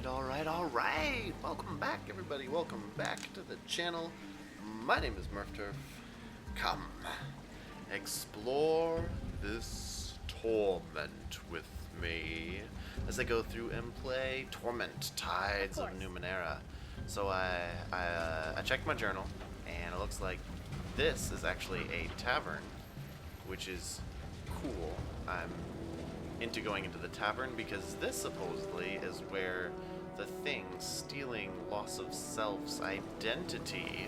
Alright! Welcome back, everybody. Welcome back to the channel. My name is MurphTurf. Come, explore this Torment with me as I go through and play Torment, Tides of Numenera. So I checked my journal, and it looks like this is actually a tavern, which is cool. I'm into going into the tavern because this supposedly is where the thing stealing loss of self's identity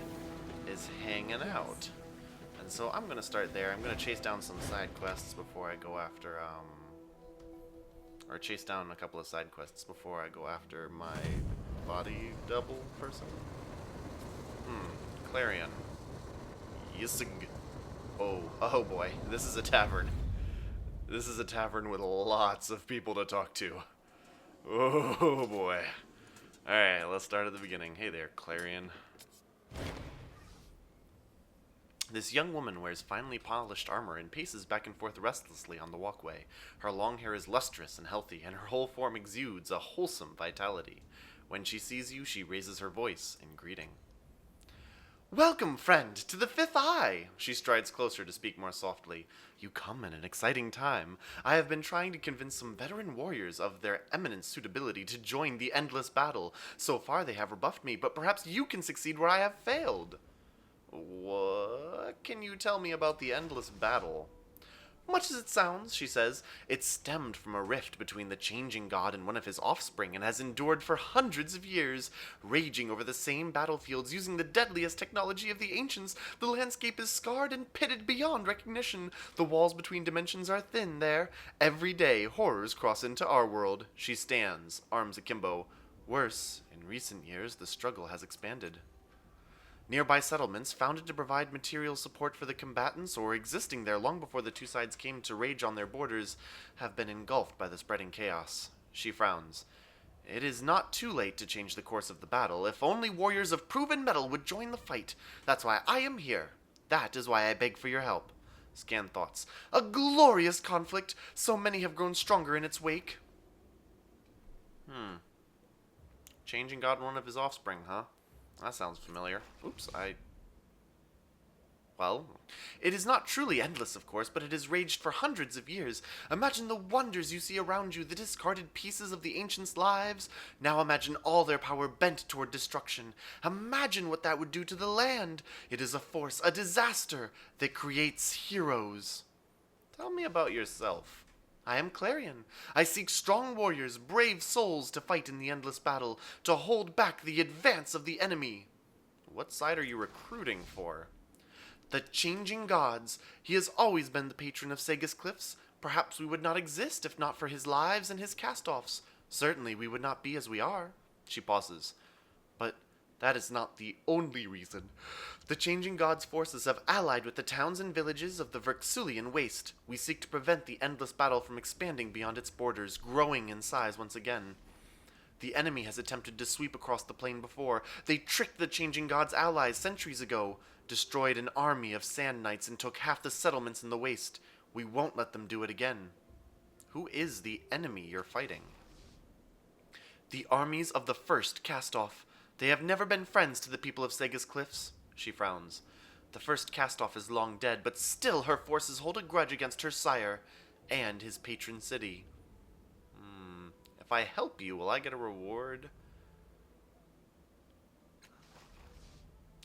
is hanging out. And so I'm gonna start there. I'm gonna chase down some side quests before I go after or chase down a couple of side quests before I go after my body double person. Clarion. Yisig. Oh boy, this is a tavern. This is a tavern with lots of people to talk to. Oh boy. Alright, let's start at the beginning. Hey there, Clarion. This young woman wears finely polished armor and paces back and forth restlessly on the walkway. Her long hair is lustrous and healthy, and her whole form exudes a wholesome vitality. When she sees you, she raises her voice in greeting. Welcome, friend, to the Fifth Eye! She strides closer to speak more softly. You come at an exciting time. I have been trying to convince some veteran warriors of their eminent suitability to join the endless battle. So far they have rebuffed me, but perhaps you can succeed where I have failed. What can you tell me about the endless battle? Much as it sounds, she says, it stemmed from a rift between the changing god and one of his offspring and has endured for hundreds of years. Raging over the same battlefields using the deadliest technology of the ancients, the landscape is scarred and pitted beyond recognition. The walls between dimensions are thin there. Every day, horrors cross into our world. She stands, arms akimbo. Worse, in recent years, the struggle has expanded. Nearby settlements, founded to provide material support for the combatants or existing there long before the two sides came to rage on their borders, have been engulfed by the spreading chaos. She frowns. It is not too late to change the course of the battle. If only warriors of proven mettle would join the fight. That's why I am here. That is why I beg for your help. Scan thoughts. A glorious conflict. So many have grown stronger in its wake. Changing God and one of his offspring, huh? That sounds familiar. Oops, Well, it is not truly endless, of course, but it has raged for hundreds of years. Imagine the wonders you see around you, the discarded pieces of the ancients' lives. Now imagine all their power bent toward destruction. Imagine what that would do to the land. It is a force, a disaster, that creates heroes. Tell me about yourself. I am Clarion. I seek strong warriors, brave souls to fight in the endless battle, to hold back the advance of the enemy. What side are you recruiting for? The changing gods. He has always been the patron of Sega's Cliffs. Perhaps we would not exist if not for his lives and his cast-offs. Certainly we would not be as we are. She pauses. But that is not the only reason. The changing gods' forces have allied with the towns and villages of the Verxulian Waste. We seek to prevent the endless battle from expanding beyond its borders, growing in size once again. The enemy has attempted to sweep across the plain before. They tricked the changing gods' allies centuries ago, destroyed an army of sand knights, and took half the settlements in the Waste. We won't let them do it again. Who is the enemy you're fighting? The armies of the first cast-off. They have never been friends to the people of Sega's Cliffs. She frowns. The first cast-off is long dead, but still her forces hold a grudge against her sire and his patron city. If I help you, will I get a reward?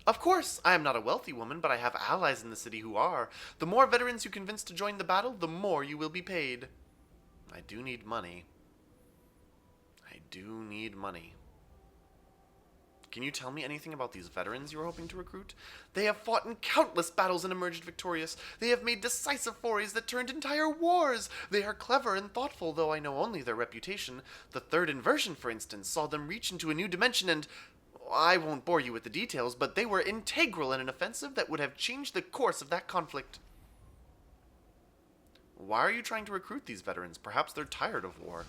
Of course, I am not a wealthy woman, but I have allies in the city who are. The more veterans you convince to join the battle, the more you will be paid. I do need money. Can you tell me anything about these veterans you are hoping to recruit? They have fought in countless battles and emerged victorious. They have made decisive forays that turned entire wars. They are clever and thoughtful, though I know only their reputation. The third inversion, for instance, saw them reach into a new dimension and... I won't bore you with the details, but they were integral in an offensive that would have changed the course of that conflict. Why are you trying to recruit these veterans? Perhaps they're tired of war.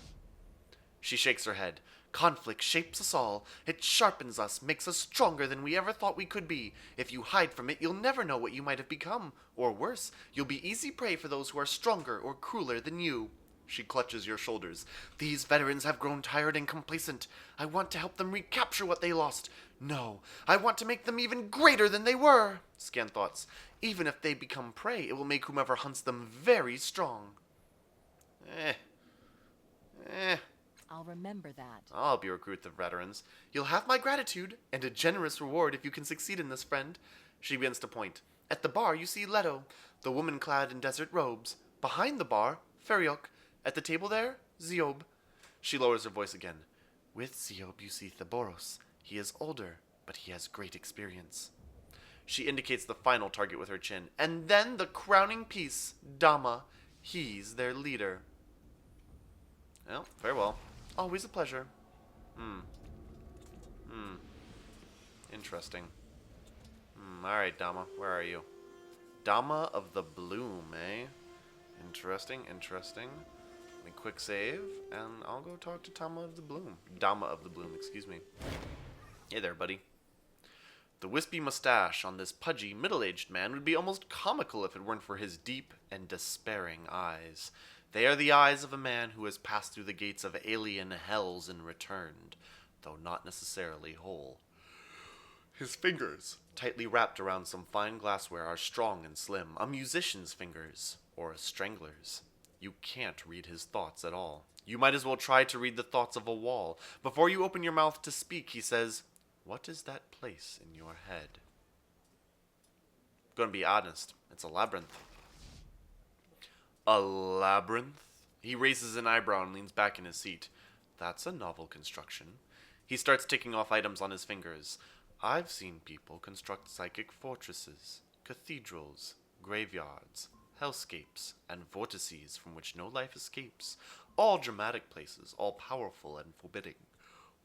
She shakes her head. Conflict shapes us all. It sharpens us, makes us stronger than we ever thought we could be. If you hide from it, you'll never know what you might have become. Or worse, you'll be easy prey for those who are stronger or crueler than you. She clutches your shoulders. These veterans have grown tired and complacent. I want to help them recapture what they lost. No, I want to make them even greater than they were. Scan thoughts. Even if they become prey, it will make whomever hunts them very strong. I'll remember that. I'll help you recruit the veterans. You'll have my gratitude, and a generous reward if you can succeed in this, friend. She begins to point. At the bar, you see Leto, the woman clad in desert robes. Behind the bar, Feriok. At the table there, Ziob. She lowers her voice again. With Ziob, you see Thaboros. He is older, but he has great experience. She indicates the final target with her chin. And then the crowning piece, Dama. He's their leader. Well, farewell. Always a pleasure. Interesting. Alright, Dama. Where are you? Dama of the Bloom, eh? Interesting. Let me quick save, and I'll go talk to Dama of the Bloom, excuse me. Hey there, buddy. The wispy mustache on this pudgy, middle-aged man would be almost comical if it weren't for his deep and despairing eyes. They are the eyes of a man who has passed through the gates of alien hells and returned, though not necessarily whole. His fingers, tightly wrapped around some fine glassware, are strong and slim, a musician's fingers, or a strangler's. You can't read his thoughts at all. You might as well try to read the thoughts of a wall. Before you open your mouth to speak, he says, "What is that place in your head?" Gonna be honest, it's a labyrinth. A labyrinth? He raises an eyebrow and leans back in his seat. That's a novel construction. He starts ticking off items on his fingers. I've seen people construct psychic fortresses, cathedrals, graveyards, hellscapes, and vortices from which no life escapes. All dramatic places, all powerful and forbidding.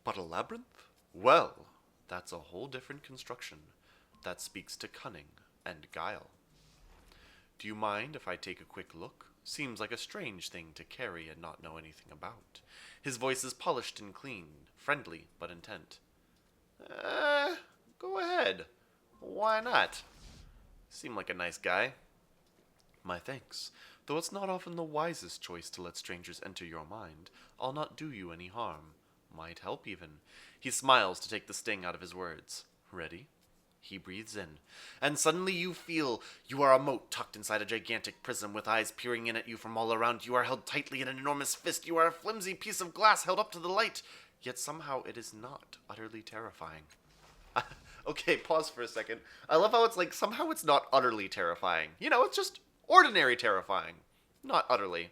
But a labyrinth? Well, that's a whole different construction. That speaks to cunning and guile. Do you mind if I take a quick look? Seems like a strange thing to carry and not know anything about. His voice is polished and clean, friendly but intent. Go ahead. Why not? Seem like a nice guy. My thanks. Though it's not often the wisest choice to let strangers enter your mind, I'll not do you any harm. Might help even. He smiles to take the sting out of his words. Ready? He breathes in, and suddenly you feel you are a mote tucked inside a gigantic prism with eyes peering in at you from all around. You are held tightly in an enormous fist. You are a flimsy piece of glass held up to the light. Yet somehow it is not utterly terrifying. Okay, pause for a second. I love how it's like, somehow it's not utterly terrifying. You know, it's just ordinary terrifying. Not utterly.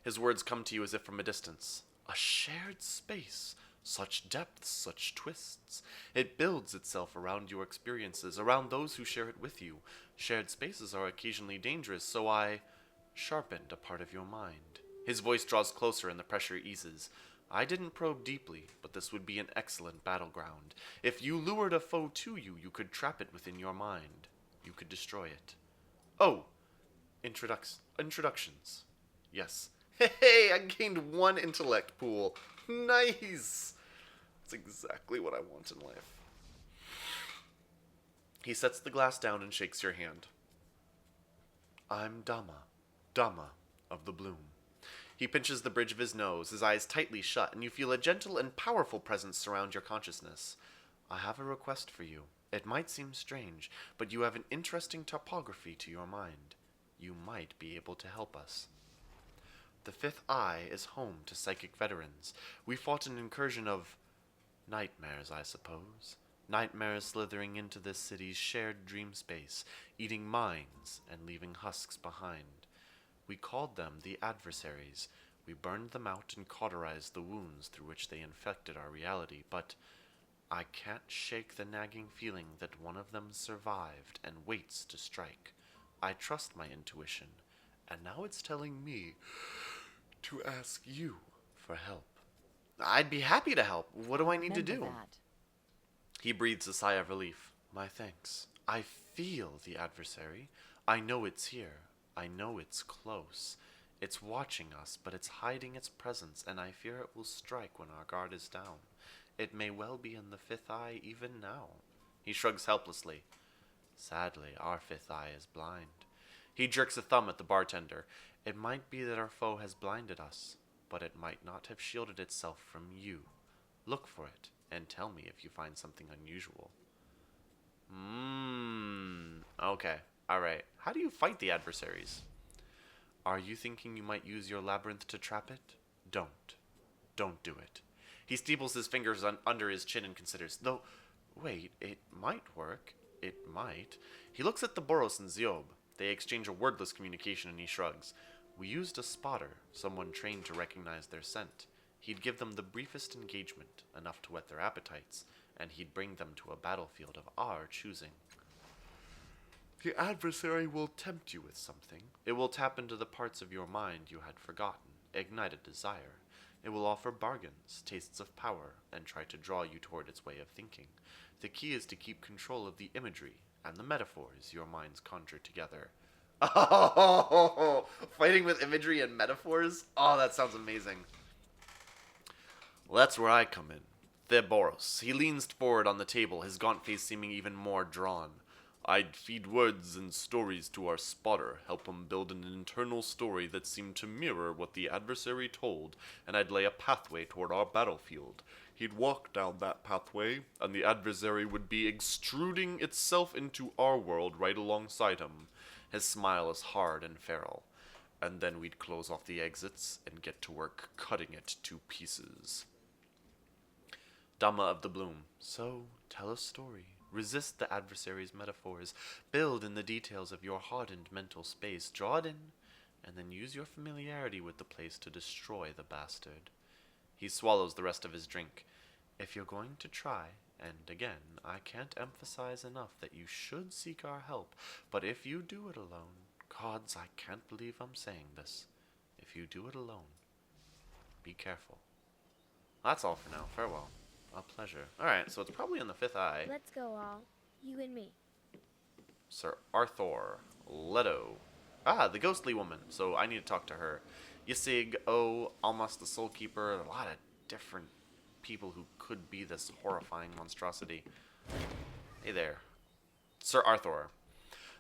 His words come to you as if from a distance. A shared space. Such depths, such twists. It builds itself around your experiences, around those who share it with you. Shared spaces are occasionally dangerous, so I sharpened a part of your mind. His voice draws closer and the pressure eases. I didn't probe deeply, but this would be an excellent battleground. If you lured a foe to you, you could trap it within your mind. You could destroy it. Oh, introductions. Yes. Hey, I gained 1 intellect pool. Nice! That's exactly what I want in life. He sets the glass down and shakes your hand. I'm Dama of the Bloom. He pinches the bridge of his nose, his eyes tightly shut, and you feel a gentle and powerful presence surround your consciousness. I have a request for you. It might seem strange, but you have an interesting topography to your mind. You might be able to help us. The Fifth Eye is home to psychic veterans. We fought an incursion of nightmares, I suppose. Nightmares slithering into this city's shared dream space, eating minds and leaving husks behind. We called them the adversaries. We burned them out and cauterized the wounds through which they infected our reality, but I can't shake the nagging feeling that one of them survived and waits to strike. I trust my intuition, and now it's telling me to ask you for help. I'd be happy to help. What do I need to do? That. He breathes a sigh of relief. My thanks. I feel the adversary. I know it's here. I know it's close. It's watching us, but it's hiding its presence, and I fear it will strike when our guard is down. It may well be in the Fifth Eye even now. He shrugs helplessly. Sadly, our Fifth Eye is blind. He jerks a thumb at the bartender. It might be that our foe has blinded us, but it might not have shielded itself from you. Look for it, and tell me if you find something unusual. Okay. Alright. How do you fight the adversaries? Are you thinking you might use your labyrinth to trap it? Don't. Don't do it. He steeples his fingers under his chin and considers. Though, wait, it might work. It might. He looks at the Boros and Ziob. They exchange a wordless communication and he shrugs. We used a spotter, someone trained to recognize their scent. He'd give them the briefest engagement, enough to whet their appetites, and he'd bring them to a battlefield of our choosing. The adversary will tempt you with something. It will tap into the parts of your mind you had forgotten, ignite a desire. It will offer bargains, tastes of power, and try to draw you toward its way of thinking. The key is to keep control of the imagery and the metaphors your minds conjure together. Oh, fighting with imagery and metaphors? Oh, that sounds amazing. Well, that's where I come in. Boros. He leans forward on the table, his gaunt face seeming even more drawn. I'd feed words and stories to our spotter, help him build an internal story that seemed to mirror what the adversary told, and I'd lay a pathway toward our battlefield. He'd walk down that pathway, and the adversary would be extruding itself into our world right alongside him. His smile is hard and feral. And then we'd close off the exits and get to work cutting it to pieces. Dhamma of the Bloom. So, tell a story. Resist the adversary's metaphors. Build in the details of your hardened mental space. Draw it in, and then use your familiarity with the place to destroy the bastard. He swallows the rest of his drink. If you're going to try, and again, I can't emphasize enough that you should seek our help, but if you do it alone, gods, I can't believe I'm saying this. If you do it alone, be careful. That's all for now. Farewell. A pleasure. Alright, so it's probably in the fifth eye. Let's go all. You and me. Sir Arthur. Leto. Ah, the ghostly woman. So I need to talk to her. Yisig, Almas the Soul Keeper. A lot of different people who could be this horrifying monstrosity. Hey there. Sir Arthur.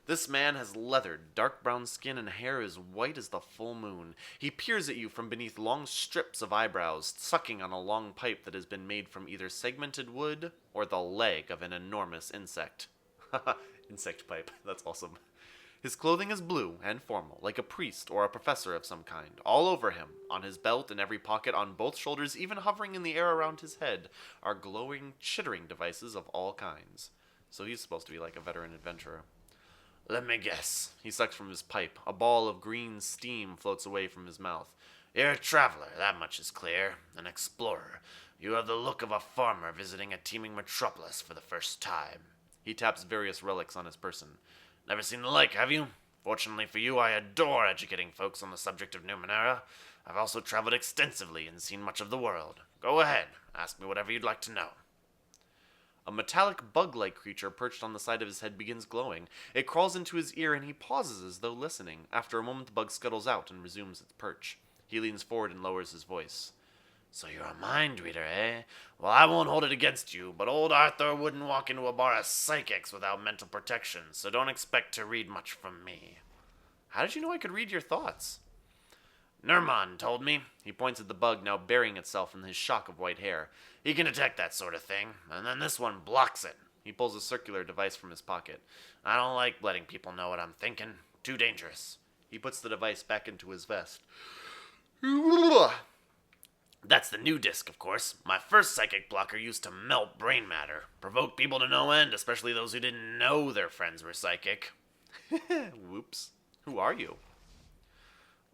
This man has leathered, dark brown skin and hair as white as the full moon. He peers at you from beneath long strips of eyebrows, sucking on a long pipe that has been made from either segmented wood or the leg of an enormous insect. Haha, insect pipe. That's awesome. His clothing is blue and formal, like a priest or a professor of some kind. All over him, on his belt, in every pocket, on both shoulders, even hovering in the air around his head, are glowing, chittering devices of all kinds. So he's supposed to be like a veteran adventurer. Let me guess. He sucks from his pipe. A ball of green steam floats away from his mouth. You're a traveler, that much is clear. An explorer. You have the look of a farmer visiting a teeming metropolis for the first time. He taps various relics on his person. Never seen the like, have you? Fortunately for you, I adore educating folks on the subject of Numenera. I've also traveled extensively and seen much of the world. Go ahead, ask me whatever you'd like to know. A metallic bug-like creature perched on the side of his head begins glowing. It crawls into his ear and he pauses as though listening. After a moment, the bug scuttles out and resumes its perch. He leans forward and lowers his voice. So you're a mind reader, eh? Well, I won't hold it against you, but old Arthur wouldn't walk into a bar of psychics without mental protection, so don't expect to read much from me. How did you know I could read your thoughts? Nerman told me. He points at the bug now burying itself in his shock of white hair. He can detect that sort of thing, and then this one blocks it. He pulls a circular device from his pocket. I don't like letting people know what I'm thinking. Too dangerous. He puts the device back into his vest. That's the new disc, of course. My first psychic blocker used to melt brain matter. Provoke people to no end, especially those who didn't know their friends were psychic. Whoops. Who are you?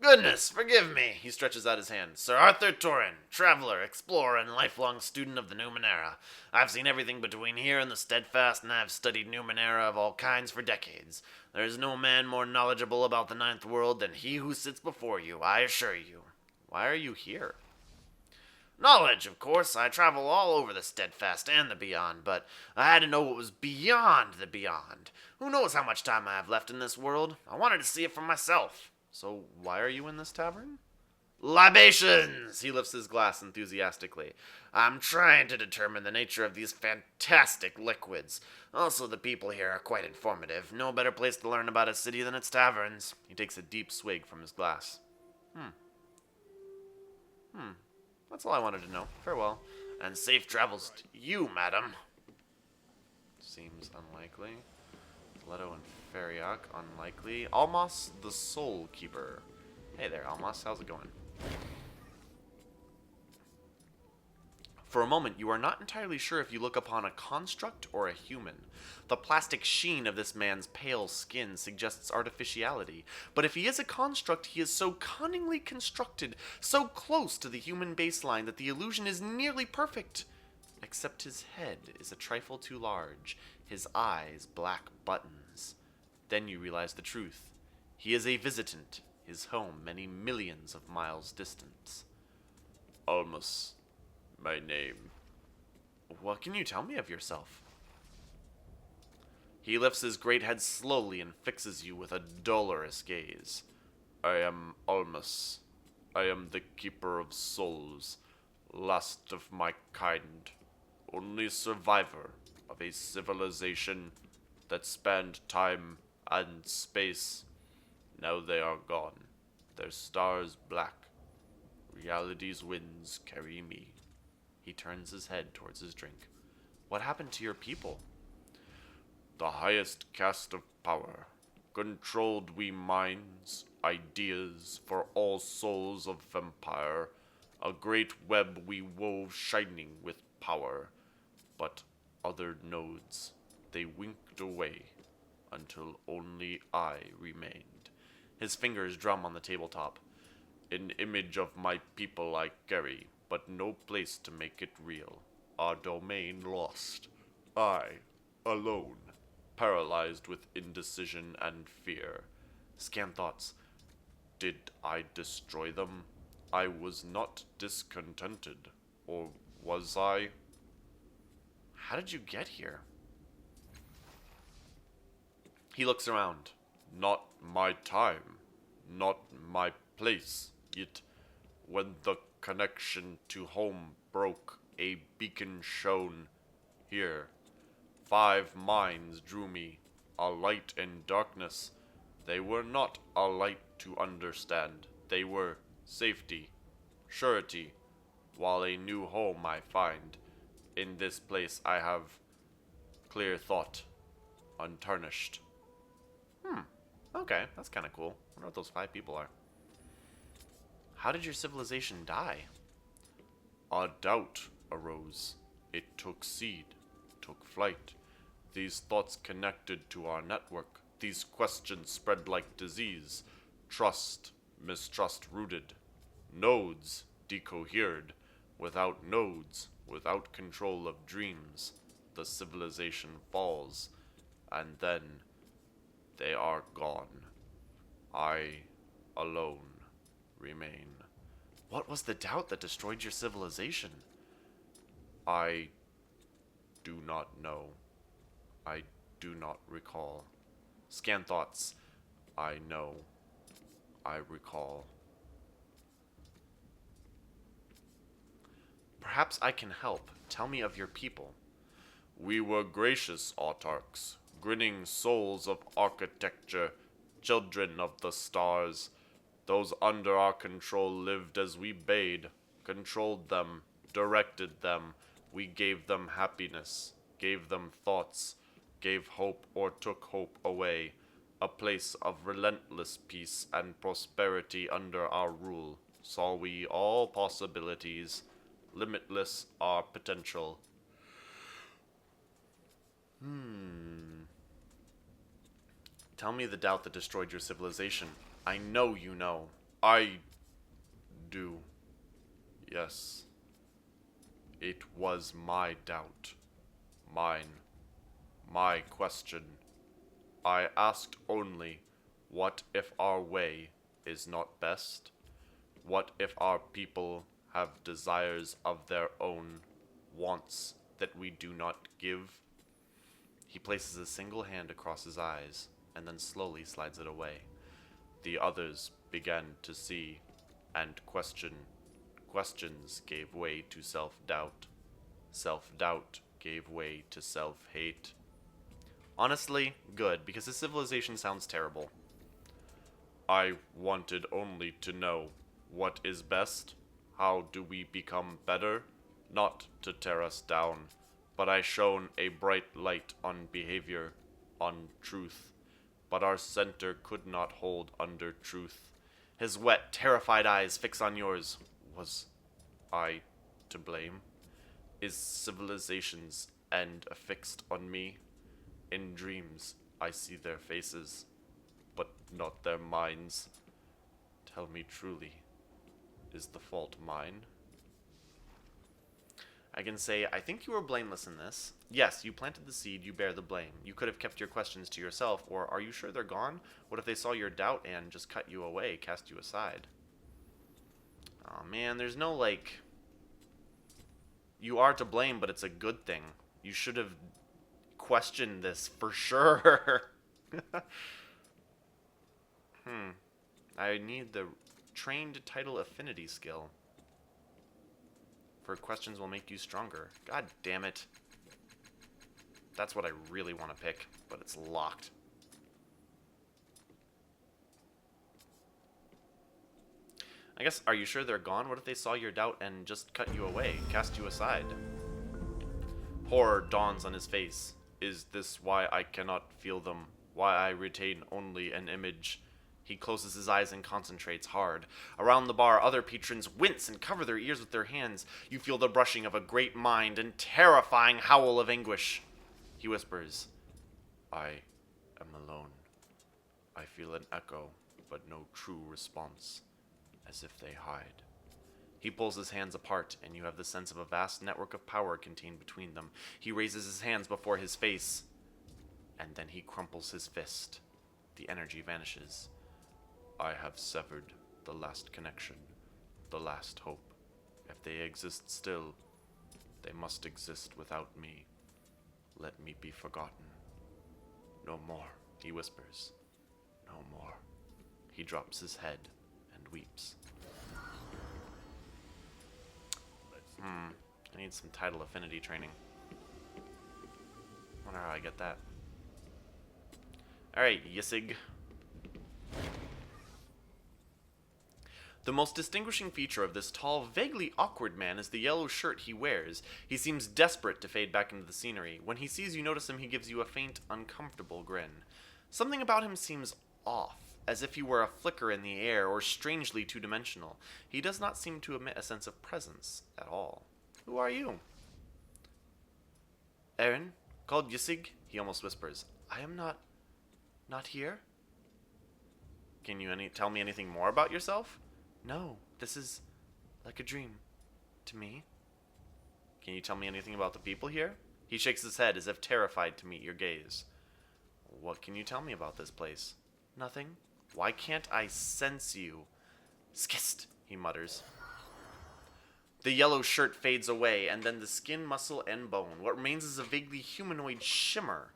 Goodness, forgive me, he stretches out his hand. Sir Arthur Torment, traveler, explorer, and lifelong student of the Numenera. I've seen everything between here and the Steadfast, and I've studied Numenera of all kinds for decades. There is no man more knowledgeable about the Ninth World than he who sits before you, I assure you. Why are you here? Knowledge, of course. I travel all over the Steadfast and the beyond, but I had to know what was beyond the beyond. Who knows how much time I have left in this world? I wanted to see it for myself. So why are you in this tavern? Libations! He lifts his glass enthusiastically. I'm trying to determine the nature of these fantastic liquids. Also, the people here are quite informative. No better place to learn about a city than its taverns. He takes a deep swig from his glass. That's all I wanted to know. Farewell. And safe travels to you, madam. Seems unlikely. Leto and Feriak, unlikely. Almos, the Soul Keeper. Hey there, Almos. How's it going? For a moment, you are not entirely sure if you look upon a construct or a human. The plastic sheen of this man's pale skin suggests artificiality, but if he is a construct, he is so cunningly constructed, so close to the human baseline that the illusion is nearly perfect. Except his head is a trifle too large, his eyes black buttons. Then you realize the truth. He is a visitant, his home many millions of miles distant. Almost. My name. What can you tell me of yourself? He lifts his great head slowly and fixes you with a dolorous gaze. I am Almus. I am the keeper of souls, last of my kind, only survivor of a civilization that spanned time and space. Now they are gone, their stars black. Reality's winds carry me. He turns his head towards his drink. What happened to your people? The highest caste of power. Controlled we minds, ideas for all souls of empire. A great web we wove shining with power. But other nodes, they winked away until only I remained. His fingers drum on the tabletop. An image of my people I carry, but no place to make it real. Our domain lost. I, alone, paralyzed with indecision and fear. Scan thoughts. Did I destroy them? I was not discontented. Or was I? How did you get here? He looks around. Not my time. Not my place. Yet, when the connection to home broke, a beacon shone here. 5 minds drew me, a light in darkness. They were not a light to understand. They were safety, surety, while a new home I find. In this place I have clear thought, untarnished. Okay, that's kind of cool. I wonder what those 5 people are. How did your civilization die? A doubt arose. It took seed, took flight. These thoughts connected to our network. These questions spread like disease. Trust, mistrust rooted. Nodes decohered. Without nodes, without control of dreams, the civilization falls. And then they are gone. I, alone, remain. What was the doubt that destroyed your civilization? I do not know. I do not recall. Scan thoughts. I know. I recall. Perhaps I can help. Tell me of your people. We were gracious autarchs, grinning souls of architecture, children of the stars. Those under our control lived as we bade, controlled them, directed them. We gave them happiness, gave them thoughts, gave hope or took hope away. A place of relentless peace and prosperity under our rule. Saw we all possibilities, limitless our potential. Tell me the doubt that destroyed your civilization. I know you know. I do. Yes. It was my doubt. Mine. My question. I asked only, what if our way is not best? What if our people have desires of their own, wants that we do not give? He places a single hand across his eyes, and then slowly slides it away. The others began to see, and questions gave way to self-doubt. Self-doubt gave way to self-hate. Honestly, good, because this civilization sounds terrible. I wanted only to know what is best. How do we become better? Not to tear us down, but I shone a bright light on behavior, on truth. But our center could not hold under truth. His wet, terrified eyes fix on yours. Was I to blame? Is civilization's end affixed on me? In dreams, I see their faces, but not their minds. Tell me truly, is the fault mine? I can say, I think you were blameless in this. Yes, you planted the seed, you bear the blame. You could have kept your questions to yourself, or are you sure they're gone? What if they saw your doubt and just cut you away, cast you aside? Oh man, there's no, like... You are to blame, but it's a good thing. You should have questioned this for sure. I need the trained title affinity skill. For questions will make you stronger. God damn it. That's what I really want to pick, but it's locked. I guess, are you sure they're gone? What if they saw your doubt and just cut you away, cast you aside? Horror dawns on his face. Is this why I cannot feel them? Why I retain only an image? He closes his eyes and concentrates hard. Around the bar, other patrons wince and cover their ears with their hands. You feel the brushing of a great mind and terrifying howl of anguish. He whispers, I am alone. I feel an echo, but no true response, as if they hide. He pulls his hands apart, and you have the sense of a vast network of power contained between them. He raises his hands before his face, and then he crumples his fist. The energy vanishes. I have severed the last connection, the last hope. If they exist still, they must exist without me. Let me be forgotten. No more, he whispers. No more. He drops his head and weeps. I need some title affinity training. Wonder how I get that. Alright, Yisig. The most distinguishing feature of this tall, vaguely awkward man is the yellow shirt he wears. He seems desperate to fade back into the scenery. When he sees you notice him, he gives you a faint, uncomfortable grin. Something about him seems off, as if he were a flicker in the air or strangely two-dimensional. He does not seem to emit a sense of presence at all. Who are you? Aaron, called Yisig, he almost whispers. I am not here? Can you tell me anything more about yourself? No, this is like a dream to me. Can you tell me anything about the people here? He shakes his head as if terrified to meet your gaze. What can you tell me about this place? Nothing. Why can't I sense you? Skist, he mutters. The yellow shirt fades away, and then the skin, muscle, and bone. What remains is a vaguely humanoid shimmer.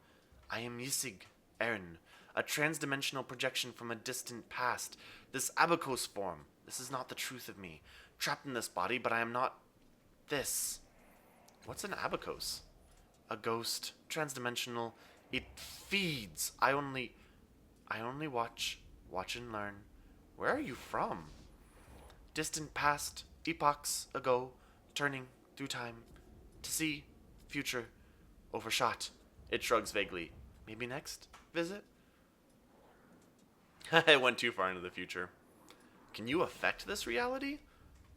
I am Yisig, Aaron, a transdimensional projection from a distant past. This abacos form. This is not the truth of me. Trapped in this body, but I am not this. What's an abacos? A ghost, transdimensional. It feeds. I only watch and learn. Where are you from? Distant past, epochs ago, turning through time to see future overshot. It shrugs vaguely. Maybe next visit? I went too far into the future. Can you affect this reality?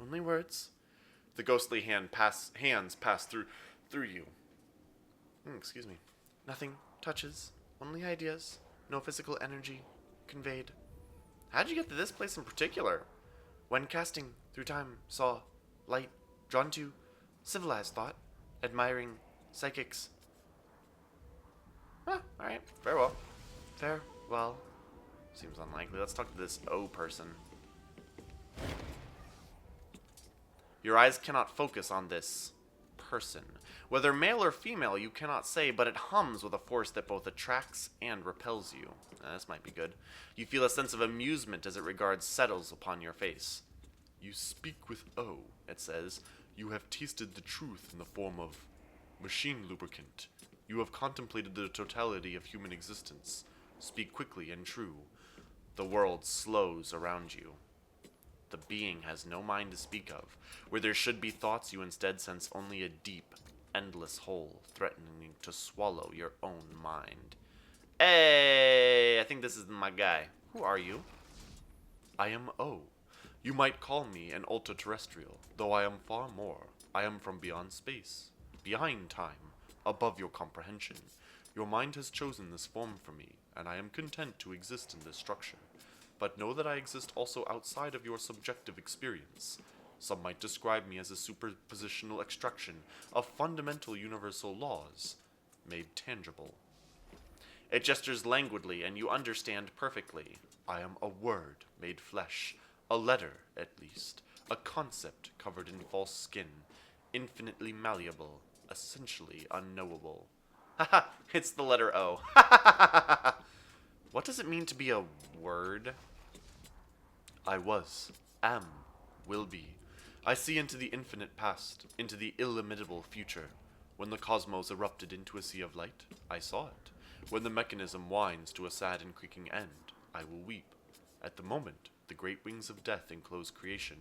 Only words. The ghostly hands pass through you. Excuse me. Nothing touches. Only ideas. No physical energy conveyed. How'd you get to this place in particular? When casting through time, saw light, drawn to civilized thought, admiring psychics. Alright. Farewell. Farewell. Seems unlikely. Let's talk to this O person. Your eyes cannot focus on this person. Whether male or female, you cannot say, but it hums with a force that both attracts and repels you. This might be good. You feel a sense of amusement as it settles upon your face. You speak with O, it says. You have tasted the truth in the form of machine lubricant. You have contemplated the totality of human existence. Speak quickly and true. The world slows around you. The being has no mind to speak of. Where there should be thoughts, you instead sense only a deep, endless hole threatening to swallow your own mind. Hey, I think this is my guy. Who are you? I am O. You might call me an ultra-terrestrial, though I am far more. I am from beyond space, behind time, above your comprehension. Your mind has chosen this form for me, and I am content to exist in this structure. But know that I exist also outside of your subjective experience. Some might describe me as a superpositional extraction of fundamental universal laws, made tangible. It gestures languidly, and you understand perfectly. I am a word made flesh, a letter, at least, a concept covered in false skin, infinitely malleable, essentially unknowable. Haha, it's the letter O. What does it mean to be a word? I was, am, will be. I see into the infinite past, into the illimitable future. When the cosmos erupted into a sea of light, I saw it. When the mechanism winds to a sad and creaking end, I will weep. At the moment, the great wings of death enclose creation.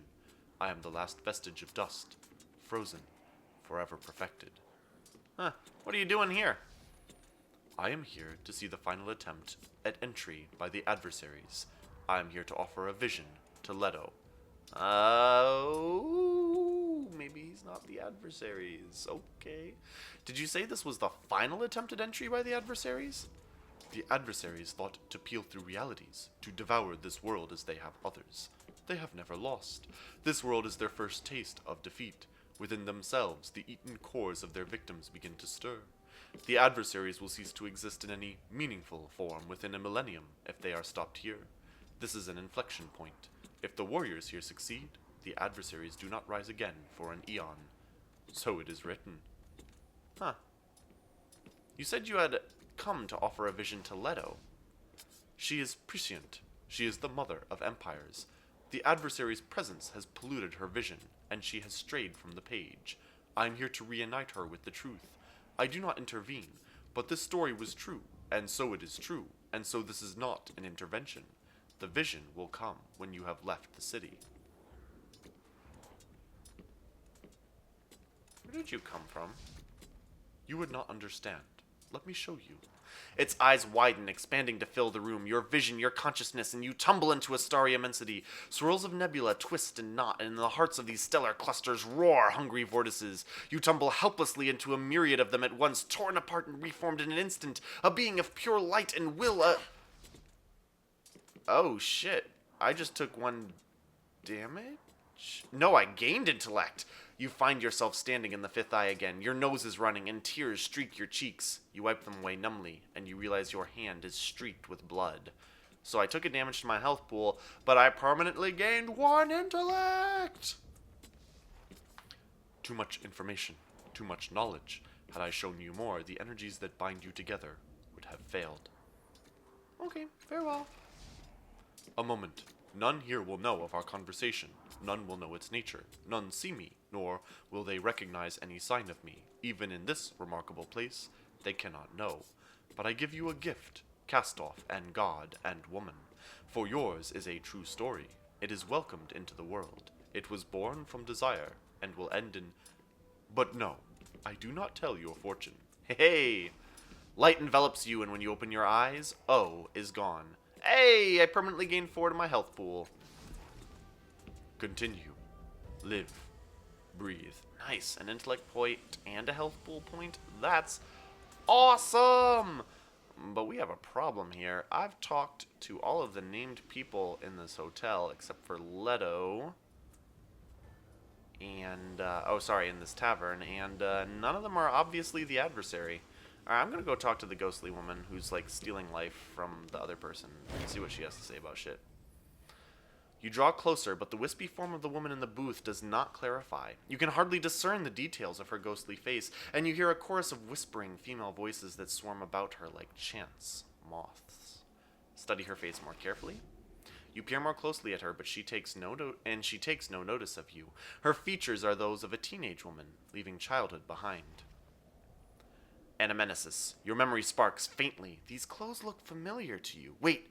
I am the last vestige of dust, frozen, forever perfected. Huh, what are you doing here? I am here to see the final attempt at entry by the adversaries. I am here to offer a vision to Leto. Oh, maybe he's not the adversaries. Okay. Did you say this was the final attempt at entry by the adversaries? The adversaries thought to peel through realities, to devour this world as they have others. They have never lost. This world is their first taste of defeat. Within themselves, the eaten cores of their victims begin to stir. The adversaries will cease to exist in any meaningful form within a millennium if they are stopped here. This is an inflection point. If the warriors here succeed, the adversaries do not rise again for an eon. So it is written. Huh. You said you had come to offer a vision to Leto. She is prescient. She is the mother of empires. The adversary's presence has polluted her vision, and she has strayed from the page. I am here to reunite her with the truth. I do not intervene, but this story was true, and so it is true, and so this is not an intervention. The vision will come when you have left the city. Where did you come from? You would not understand. Let me show you. Its eyes widen, expanding to fill the room. Your vision, your consciousness, and you tumble into a starry immensity. Swirls of nebula twist and knot, and in the hearts of these stellar clusters roar hungry vortices. You tumble helplessly into a myriad of them at once, torn apart and reformed in an instant. A being of pure light and will, Oh, shit. I just took 1 damage? No, I gained intellect. You find yourself standing in the fifth eye again. Your nose is running, and tears streak your cheeks. You wipe them away numbly, and you realize your hand is streaked with blood. So I took a damage to my health pool, but I permanently gained 1 intellect! Too much information, too much knowledge. Had I shown you more, the energies that bind you together would have failed. Okay, farewell. A moment. None here will know of our conversation. None will know its nature. None see me, nor will they recognize any sign of me. Even in this remarkable place, they cannot know. But I give you a gift, cast-off and god and woman. For yours is a true story. It is welcomed into the world. It was born from desire, and will end in... But no, I do not tell your fortune. Hey! Light envelops you, and when you open your eyes, O is gone. Hey! I permanently gained 4 to my health pool. Continue. Live. Breathe. Nice. An intellect point and a health pool point? That's awesome! But we have a problem here. I've talked to all of the named people in this hotel, except for Leto. And, in this tavern. And none of them are obviously the adversary. Alright, I'm gonna go talk to the ghostly woman who's, like, stealing life from the other person and see what she has to say about shit. You draw closer, but the wispy form of the woman in the booth does not clarify. You can hardly discern the details of her ghostly face, and you hear a chorus of whispering female voices that swarm about her like chance moths. Study her face more carefully. You peer more closely at her, but she takes no notice of you. Her features are those of a teenage woman, leaving childhood behind. Anamnesis. Your memory sparks faintly. These clothes look familiar to you. Wait,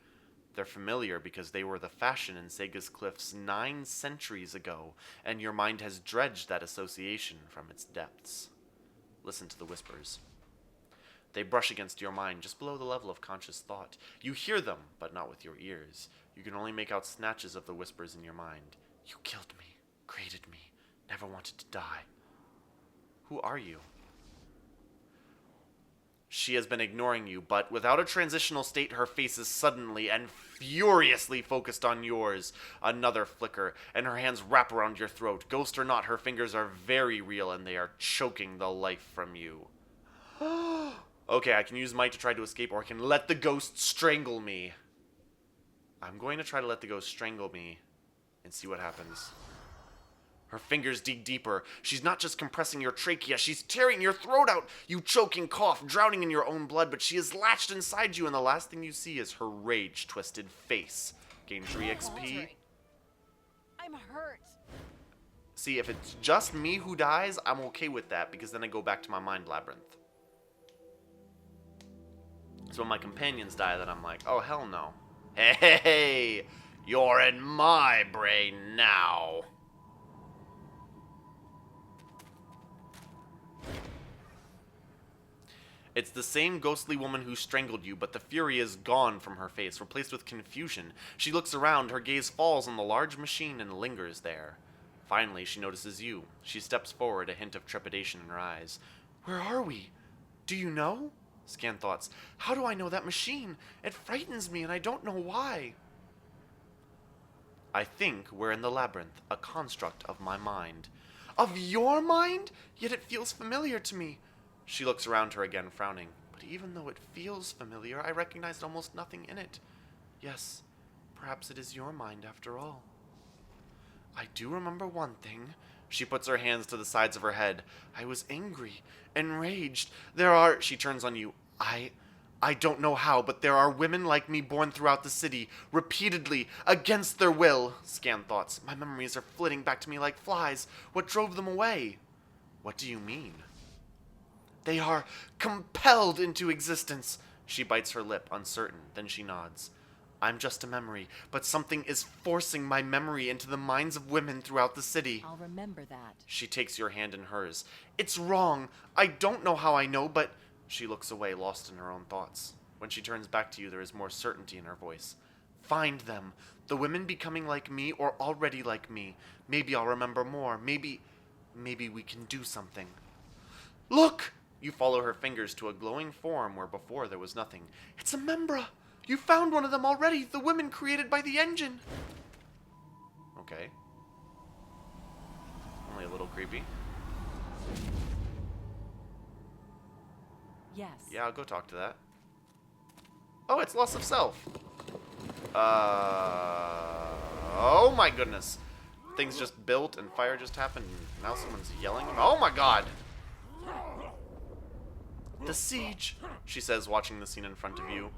they're familiar because they were the fashion in Sega's Cliffs 9 centuries ago, and your mind has dredged that association from its depths. Listen to the whispers. They brush against your mind just below the level of conscious thought. You hear them, but not with your ears. You can only make out snatches of the whispers in your mind. You killed me, created me, never wanted to die. Who are you? She has been ignoring you, but without a transitional state, her face is suddenly and furiously focused on yours. Another flicker, and her hands wrap around your throat. Ghost or not, her fingers are very real, and they are choking the life from you. Okay, I can use might to try to escape, or I can let the ghost strangle me. I'm going to try to let the ghost strangle me and see what happens. Her fingers dig deeper. She's not just compressing your trachea, she's tearing your throat out. You choke and cough, drowning in your own blood, but she is latched inside you, and the last thing you see is her rage-twisted face. Gain 3 XP. I'm hurt. See, if it's just me who dies, I'm okay with that, because then I go back to my mind labyrinth. So when my companions die, then I'm like, oh, hell no. Hey, you're in my brain now. It's the same ghostly woman who strangled you, but the fury is gone from her face, replaced with confusion. She looks around, her gaze falls on the large machine and lingers there. Finally, she notices you. She steps forward, a hint of trepidation in her eyes. Where are we? Do you know? Scan thoughts. How do I know that machine? It frightens me, and I don't know why. I think we're in the labyrinth, a construct of my mind. Of your mind? Yet it feels familiar to me. She looks around her again, frowning. But even though it feels familiar, I recognize almost nothing in it. Yes, perhaps it is your mind after all. I do remember one thing. She puts her hands to the sides of her head. I was angry, enraged. She turns on you. I don't know how, but there are women like me born throughout the city, repeatedly, against their will. Scan thoughts. My memories are flitting back to me like flies. What drove them away? What do you mean? They are compelled into existence. She bites her lip, uncertain. Then she nods. I'm just a memory, but something is forcing my memory into the minds of women throughout the city. I'll remember that. She takes your hand in hers. It's wrong. I don't know how I know, but... She looks away, lost in her own thoughts. When she turns back to you, there is more certainty in her voice. Find them. The women becoming like me or already like me. Maybe I'll remember more. Maybe we can do something. Look! You follow her fingers to a glowing form where before there was nothing. It's a Membra! You found one of them already! The women created by the engine! Okay. Only a little creepy. Yes. Yeah, I'll go talk to that. Oh, it's loss of self. Oh my goodness. Things just built and fire just happened and now someone's yelling. Oh my god! The siege, she says, watching the scene in front of you.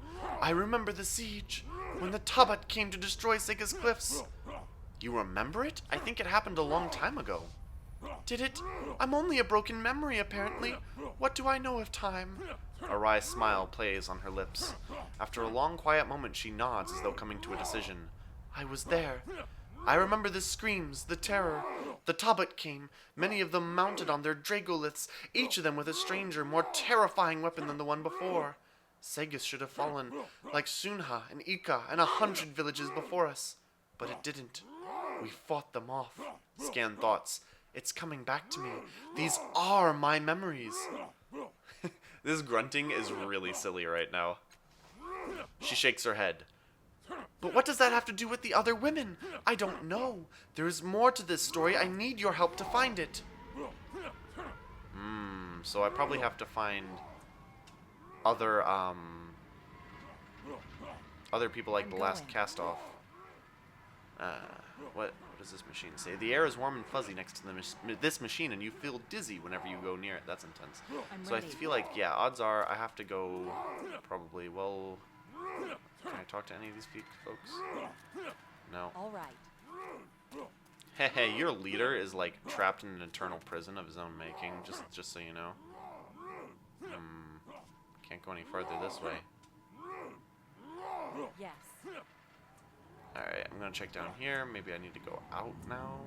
I remember the siege, when the Tabat came to destroy Sega's cliffs. You remember it? I think it happened a long time ago. Did it? I'm only a broken memory, apparently. What do I know of time? A wry smile plays on her lips. After a long, quiet moment, she nods as though coming to a decision. I was there. I remember the screams, the terror. The Tabat came, many of them mounted on their dragoliths, each of them with a stranger, more terrifying weapon than the one before. Segas should have fallen, like Sunha and Ika and 100 villages before us. But it didn't. We fought them off. Scan thoughts. It's coming back to me. These are my memories. This grunting is really silly right now. She shakes her head. But what does that have to do with the other women? I don't know. There is more to this story. I need your help to find it. So I probably have to find other people like the last cast-off. What does this machine say? The air is warm and fuzzy next to this machine, and you feel dizzy whenever you go near it. That's intense. So I feel like, yeah, odds are I have to go probably, well... Can I talk to any of these folks? No. All right. Hey, hey, your leader is like trapped in an eternal prison of his own making, just so you know. Can't go any further this way. Yes. Alright, I'm gonna check down here. Maybe I need to go out now.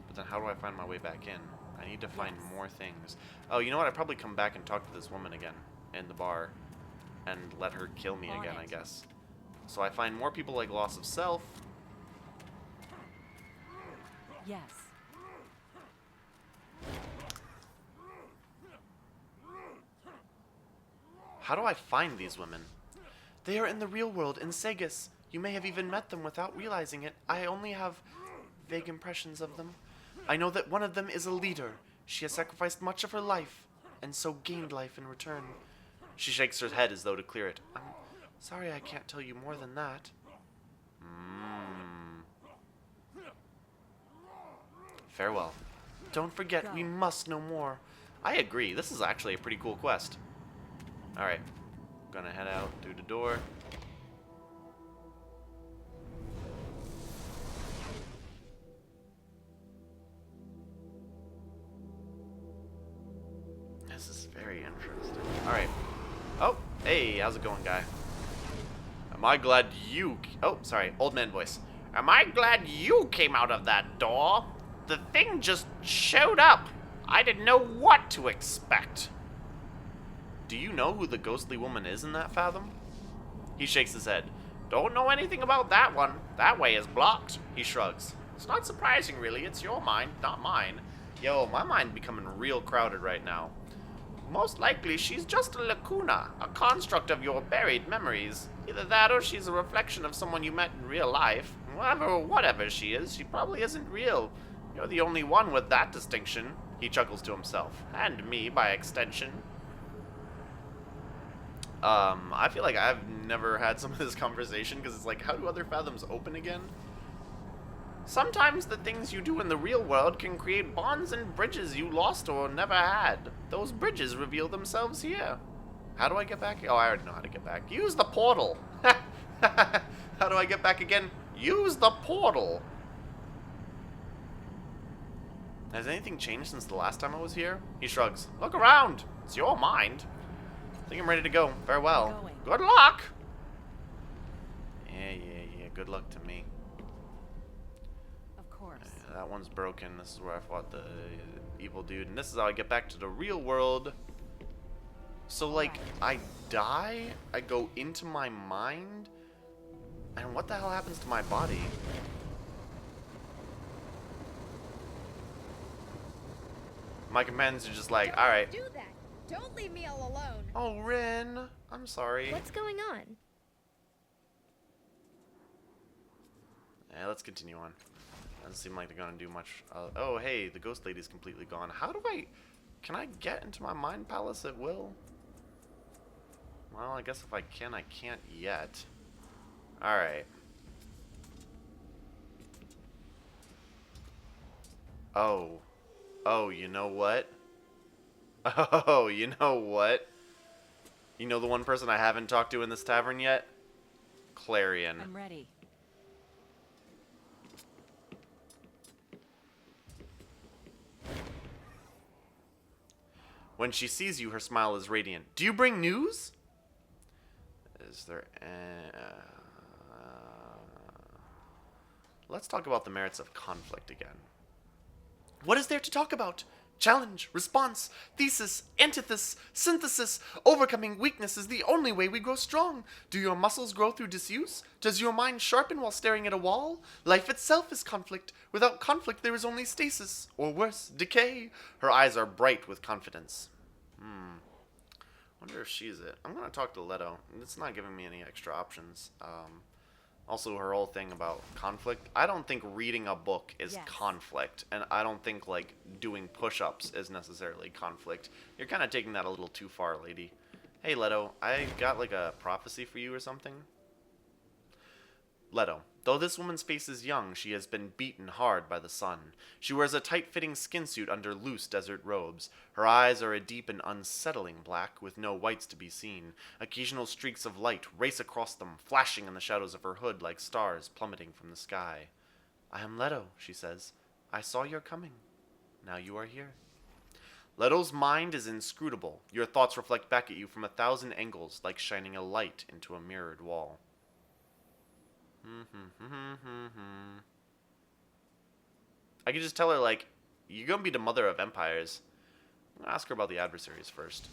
But then how do I find my way back in? I need to find more things. Oh, you know what? I'd probably come back and talk to this woman again in the bar and let her kill me again, I guess. So I find more people like loss of self. Yes. How do I find these women? They are in the real world, in Segas. You may have even met them without realizing it. I only have vague impressions of them. I know that one of them is a leader. She has sacrificed much of her life, and so gained life in return. She shakes her head as though to clear it. I'm sorry I can't tell you more than that. Farewell. Don't forget, we must know more. I agree. This is actually a pretty cool quest. Alright. Gonna head out through the door. This is very interesting. Alright. Oh, hey, how's it going, guy? Am I glad you... Oh, sorry, old man voice. Am I glad you came out of that door? The thing just showed up. I didn't know what to expect. Do you know who the ghostly woman is in that fathom? He shakes his head. Don't know anything about that one. That way is blocked. He shrugs. It's not surprising, really. It's your mind, not mine. Yo, my mind becoming real crowded right now. Most likely, she's just a lacuna, a construct of your buried memories. Either that or she's a reflection of someone you met in real life. Whatever she is, she probably isn't real. You're the only one with that distinction. He chuckles to himself. And me, by extension. I feel like I've never had some of this conversation, because it's like, how do other fathoms open again? Sometimes the things you do in the real world can create bonds and bridges you lost or never had. Those bridges reveal themselves here. How do I get back? Oh, I already know how to get back. Use the portal. How do I get back again? Use the portal. Has anything changed since the last time I was here? He shrugs. Look around. It's your mind. I think I'm ready to go. Farewell. Good luck. Yeah. Good luck to me. Of course. That one's broken. This is where I fought the evil dude. And this is how I get back to the real world. So, like, I die, I go into my mind, and what the hell happens to my body? My companions are just like, alright. Do that. Don't leave me all alone. Oh, Rin, I'm sorry. What's going on? Yeah, let's continue on. Doesn't seem like they're gonna do much. Oh, hey, the ghost lady's completely gone. How do I... Can I get into my mind palace at will? Well, I guess if I can, I can't yet. Alright. Oh. Oh, you know what? Oh, you know what? You know the one person I haven't talked to in this tavern yet? Clarion. I'm ready. When she sees you, her smile is radiant. Do you bring news? Is there... Let's talk about the merits of conflict again. What is there to talk about? Challenge, response, thesis, antithesis, synthesis. Overcoming weakness is the only way we grow strong. Do your muscles grow through disuse? Does your mind sharpen while staring at a wall? Life itself is conflict. Without conflict, there is only stasis, or worse, decay. Her eyes are bright with confidence. Wonder if she's it. I'm gonna talk to Leto. It's not giving me any extra options. Also, her whole thing about conflict. I don't think reading a book is conflict, and I don't think like doing push-ups is necessarily conflict. You're kind of taking that a little too far, lady. Hey, Leto, I got like a prophecy for you or something. Leto. Though this woman's face is young, she has been beaten hard by the sun. She wears a tight-fitting skin suit under loose desert robes. Her eyes are a deep and unsettling black, with no whites to be seen. Occasional streaks of light race across them, flashing in the shadows of her hood like stars plummeting from the sky. I am Leto, she says. I saw your coming. Now you are here. Leto's mind is inscrutable. Your thoughts reflect back at you from 1,000 angles, like shining a light into a mirrored wall. I could just tell her, like, you're gonna be the mother of empires. I'm gonna ask her about the adversaries first.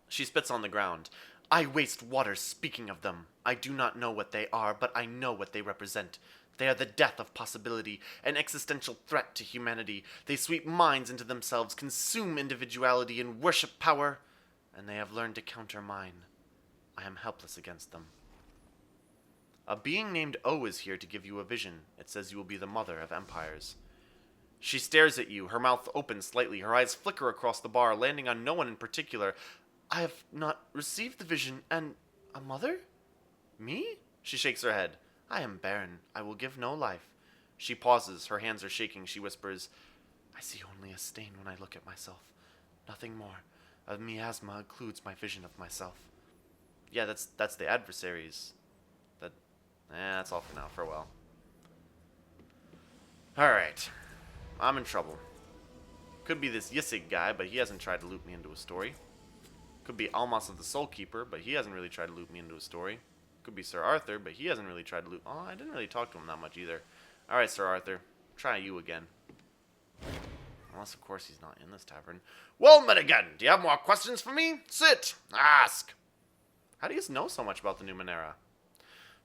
She spits on the ground. I waste water speaking of them. I do not know what they are, but I know what they represent. They are the death of possibility, an existential threat to humanity. They sweep minds into themselves, consume individuality, and worship power. And they have learned to counter mine. I am helpless against them. A being named O is here to give you a vision. It says you will be the mother of empires. She stares at you, her mouth opens slightly, her eyes flicker across the bar, landing on no one in particular. I have not received the vision, and a mother? Me? She shakes her head. I am barren. I will give no life. She pauses, her hands are shaking. She whispers, I see only a stain when I look at myself. Nothing more. A miasma occludes my vision of myself. Yeah, that's the adversaries. That's all for now. Farewell. Alright. I'm in trouble. Could be this Yisig guy, but he hasn't tried to loop me into a story. Could be Almas of the Soul Keeper, but he hasn't really tried to loop me into a story. Could be Sir Arthur, but he hasn't really tried to loop... Oh, I didn't really talk to him that much either. Alright, Sir Arthur. Try you again. Unless, of course, he's not in this tavern. Well met again. Do you have more questions for me? Sit. Ask. How do you know so much about the Numenera?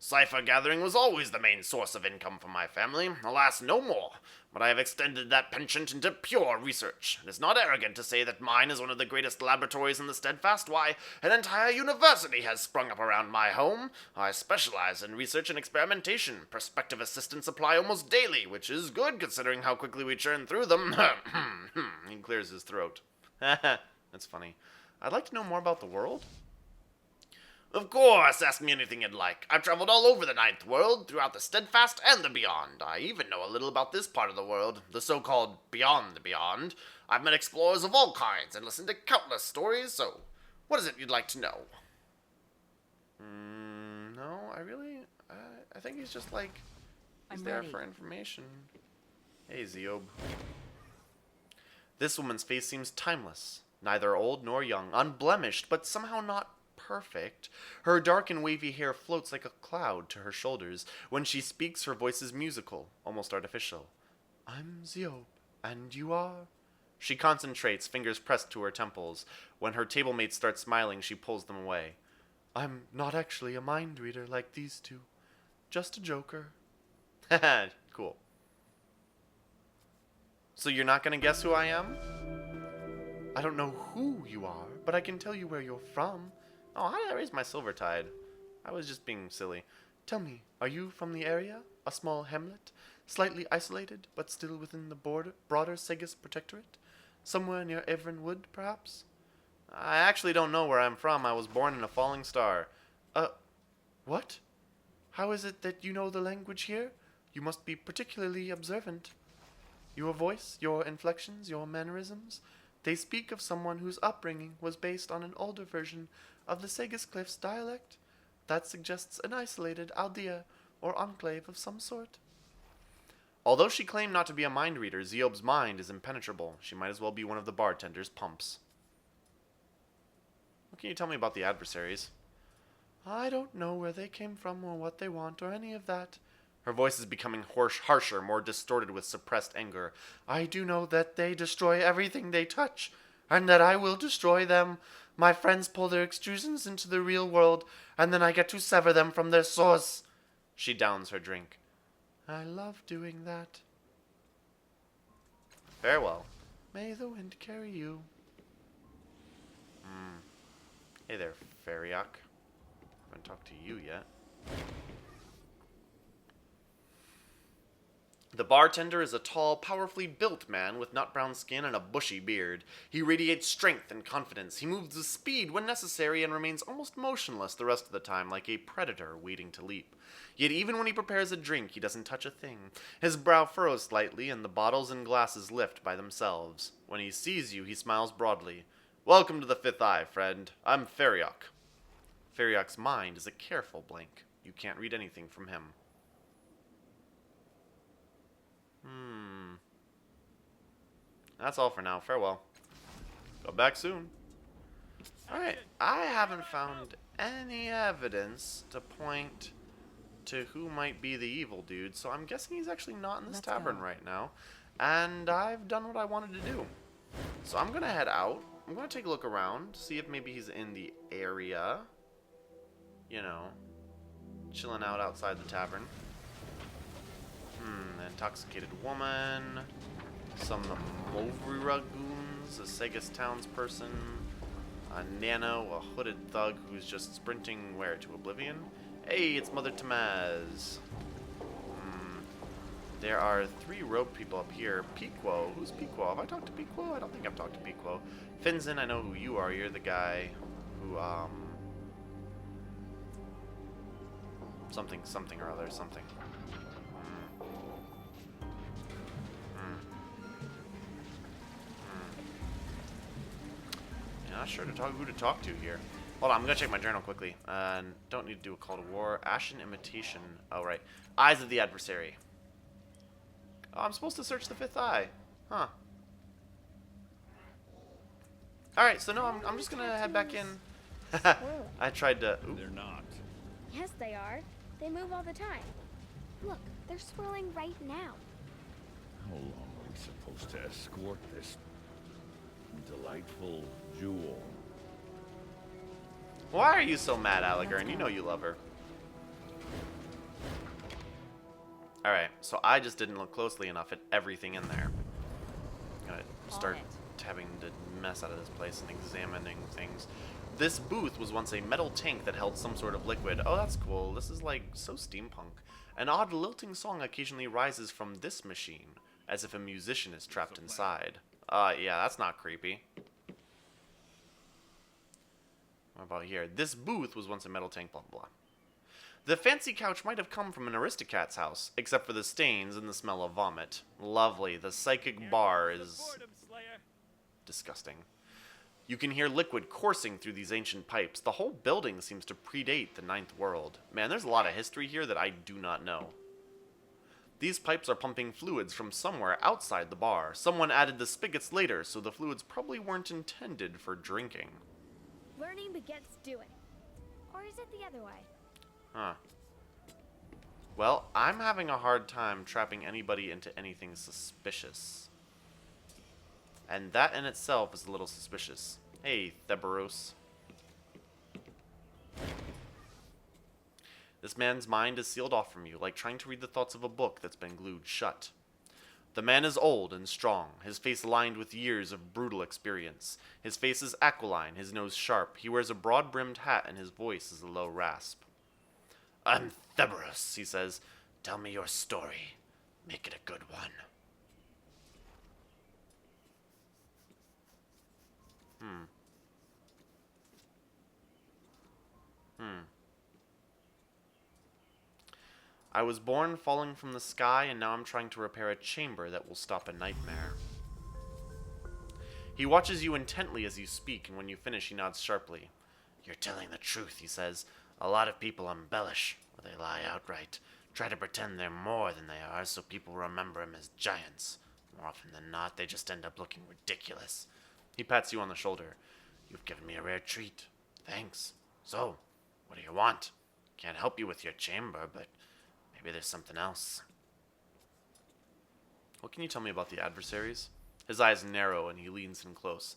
Cipher gathering was always the main source of income for my family. Alas, no more. But I have extended that penchant into pure research. It is not arrogant to say that mine is one of the greatest laboratories in the Steadfast. Why, an entire university has sprung up around my home. I specialize in research and experimentation. Prospective assistants apply almost daily, which is good considering how quickly we churn through them. He clears his throat. That's funny. I'd like to know more about the world. Of course, ask me anything you'd like. I've traveled all over the Ninth World, throughout the Steadfast and the Beyond. I even know a little about this part of the world, the so-called Beyond the Beyond. I've met explorers of all kinds and listened to countless stories, so what is it you'd like to know? No, I think he's just like, he's I'm there ready. for information. Hey, Ziob. This woman's face seems timeless, neither old nor young, unblemished, but somehow not perfect. Her dark and wavy hair floats like a cloud to her shoulders. When she speaks, her voice is musical, almost artificial. I'm Ziob, and you are? She concentrates, fingers pressed to her temples. When her table mates start smiling, she pulls them away. I'm not actually a mind reader like these two. Just a joker. Haha, cool. So you're not gonna guess who I am? I don't know who you are, but I can tell you where you're from. Oh, how did I raise my silver tide? I was just being silly. Tell me, are you from the area? A small hamlet? Slightly isolated, but still within the broader Segis Protectorate? Somewhere near Evren Wood, perhaps? I actually don't know where I'm from. I was born in a falling star. What? How is it that you know the language here? You must be particularly observant. Your voice, your inflections, your mannerisms, they speak of someone whose upbringing was based on an older version of the Segis Cliffs dialect. That suggests an isolated aldea or enclave of some sort. Although she claimed not to be a mind reader, Ziob's mind is impenetrable. She might as well be one of the bartender's pumps. What can you tell me about the adversaries? I don't know where they came from or what they want or any of that. Her voice is becoming harsher, more distorted with suppressed anger. I do know that they destroy everything they touch, and that I will destroy them. My friends pull their extrusions into the real world, and then I get to sever them from their source. She downs her drink. I love doing that. Farewell. May the wind carry you. Hey there, Fariak. Haven't talked to you yet. The bartender is a tall, powerfully built man with nut brown skin and a bushy beard. He radiates strength and confidence. He moves with speed when necessary and remains almost motionless the rest of the time, like a predator waiting to leap. Yet even when he prepares a drink, he doesn't touch a thing. His brow furrows slightly, and the bottles and glasses lift by themselves. When he sees you, he smiles broadly. Welcome to the Fifth Eye, friend. I'm Feriok. Feriok's mind is a careful blank. You can't read anything from him. That's all for now. Farewell. Go back soon. Alright, I haven't found any evidence to point to who might be the evil dude, so I'm guessing he's actually not in this Let's tavern go. right now. And I've done what I wanted to do. So I'm gonna head out. I'm gonna take a look around, see if maybe he's in the area. You know, chilling out outside the tavern. Intoxicated woman. Some Movira goons, a Segas townsperson, a Nano, a hooded thug who's just sprinting where? To oblivion? Hey, it's Mother Tamaz. There are 3 robed people up here. Pequo. Who's Pequo? Have I talked to Pequo? I don't think I've talked to Pequo. Finzen, I know who you are. You're the guy who, something or other, something. Not sure who to talk to here. Hold on, I'm gonna check my journal quickly. Don't need to do a call to war. Ashen imitation. Oh, right. Eyes of the adversary. Oh, I'm supposed to search the 5th eye. Huh. Alright, so no, I'm just gonna head back in. I tried to... Ooh. They're not. Yes, they are. They move all the time. Look, they're swirling right now. How long are we supposed to escort this delightful jewel? Why are you so mad, Allegern? You know you love her. Alright, so I just didn't look closely enough at everything in there. I'm gonna start having to mess out of this place and examining things. This booth was once a metal tank that held some sort of liquid. Oh, that's cool. This is like so steampunk. An odd lilting song occasionally rises from this machine, as if a musician is trapped inside. Yeah, that's not creepy. What about here? This booth was once a metal tank, blah, blah, blah. The fancy couch might have come from an aristocrat's house, except for the stains and the smell of vomit. Lovely. The psychic bar is disgusting. You can hear liquid coursing through these ancient pipes. The whole building seems to predate the Ninth World. Man, there's a lot of history here that I do not know. These pipes are pumping fluids from somewhere outside the bar. Someone added the spigots later, so the fluids probably weren't intended for drinking. Learning begets doing. Or is it the other way? Huh. Well, I'm having a hard time trapping anybody into anything suspicious. And that in itself is a little suspicious. Hey, Theberos. This man's mind is sealed off from you, like trying to read the thoughts of a book that's been glued shut. The man is old and strong, his face lined with years of brutal experience. His face is aquiline, his nose sharp. He wears a broad-brimmed hat, and his voice is a low rasp. I'm Theberos, he says. Tell me your story. Make it a good one. I was born falling from the sky, and now I'm trying to repair a chamber that will stop a nightmare. He watches you intently as you speak, and when you finish, he nods sharply. You're telling the truth, he says. A lot of people embellish, or they lie outright. Try to pretend they're more than they are, so people remember them as giants. More often than not, they just end up looking ridiculous. He pats you on the shoulder. You've given me a rare treat. Thanks. So, what do you want? Can't help you with your chamber, but maybe there's something else. What can you tell me about the adversaries? His eyes narrow and he leans in close.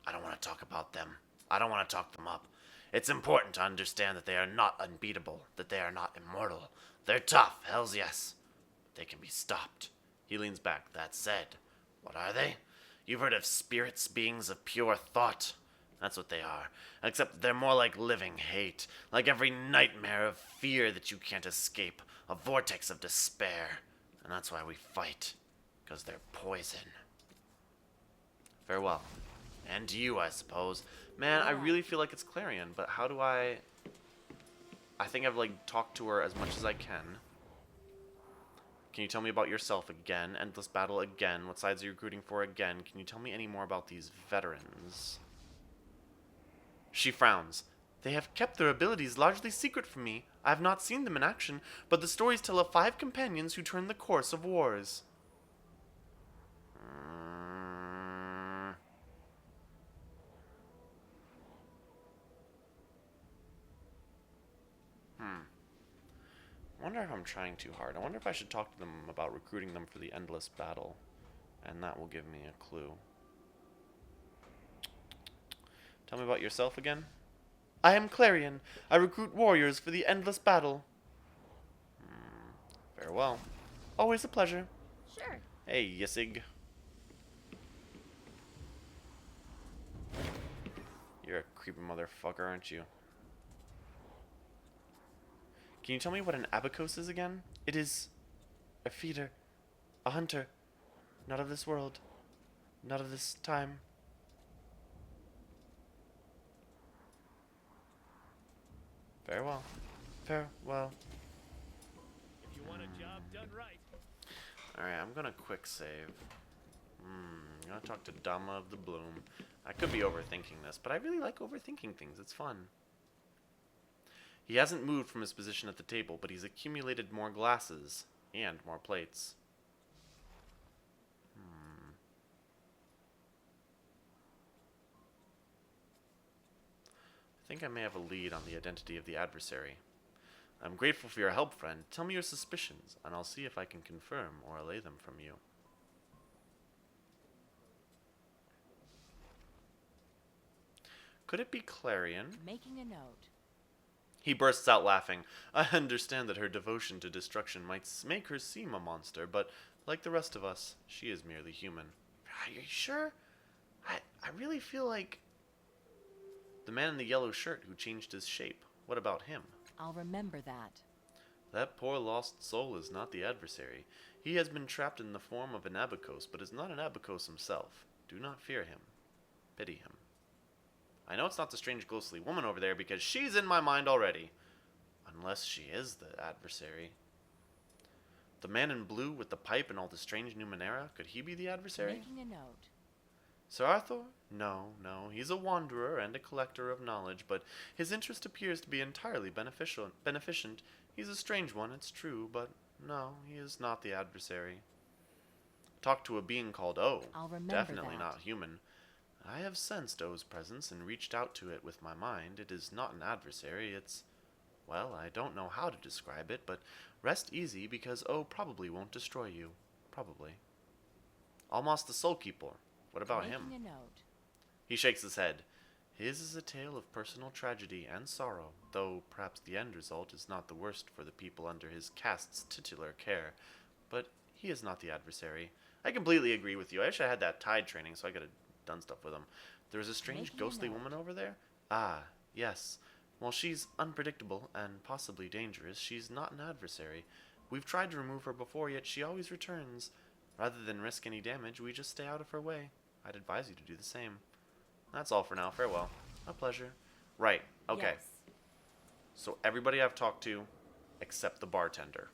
I don't want to talk about them. I don't want to talk them up. It's important to understand that they are not unbeatable, that they are not immortal. They're tough, hells yes. But they can be stopped. He leans back. That said, what are they? You've heard of spirits, beings of pure thought. That's what they are. Except they're more like living hate. Like every nightmare of fear that you can't escape. A vortex of despair. And that's why we fight. Because they're poison. Farewell. And you, I suppose. Man, I really feel like it's Clarion, but how do I think I've, like, talked to her as much as I can. Can you tell me about yourself again? Endless battle again. What sides are you recruiting for again? Can you tell me any more about these veterans? She frowns. They have kept their abilities largely secret from me. I have not seen them in action, but the stories tell of 5 companions who turned the course of wars. I wonder if I'm trying too hard. I wonder if I should talk to them about recruiting them for the endless battle. And that will give me a clue. Tell me about yourself again. I am Clarion. I recruit warriors for the endless battle. Farewell. Always a pleasure. Sure. Hey, Yissig. You're a creepy motherfucker, aren't you? Can you tell me what an abacos is again? It is a feeder, a hunter, not of this world, not of this time. Farewell. Farewell. If you want a job done right. Alright, I'm gonna quick save. I'm gonna talk to Dama of the Bloom. I could be overthinking this, but I really like overthinking things. It's fun. He hasn't moved from his position at the table, but he's accumulated more glasses and more plates. I think I may have a lead on the identity of the adversary. I'm grateful for your help, friend. Tell me your suspicions, and I'll see if I can confirm or allay them from you. Could it be Clarion? Making a note. He bursts out laughing. I understand that her devotion to destruction might make her seem a monster, but like the rest of us, she is merely human. Are you sure? I really feel like the man in the yellow shirt who changed his shape. What about him? I'll remember that. That poor lost soul is not the adversary. He has been trapped in the form of an abacos, but is not an abacos himself. Do not fear him. Pity him. I know it's not the strange ghostly woman over there because she's in my mind already. Unless she is the adversary. The man in blue with the pipe and all the strange numenera, could he be the adversary? Making a note. Sir Arthur? No. He's a wanderer and a collector of knowledge, but his interest appears to be entirely beneficent. He's a strange one, it's true, but no, he is not the adversary. Talk to a being called O. I'll remember Definitely that. not human. I have sensed O's presence and reached out to it with my mind. It is not an adversary, it's... well, I don't know how to describe it, but rest easy because O probably won't destroy you. Probably. Almas the Soul Keeper. What about him? Making a note. He shakes his head. His is a tale of personal tragedy and sorrow, though perhaps the end result is not the worst for the people under his caste's titular care. But he is not the adversary. I completely agree with you. I wish I had that tide training so I could have done stuff with him. There is a strange Making a ghostly note. woman over there? Ah, yes. While she's unpredictable and possibly dangerous, she's not an adversary. We've tried to remove her before, yet she always returns. Rather than risk any damage, we just stay out of her way. I'd advise you to do the same. That's all for now. Farewell. A pleasure. Right. Okay. Yes. So everybody I've talked to, except the bartender.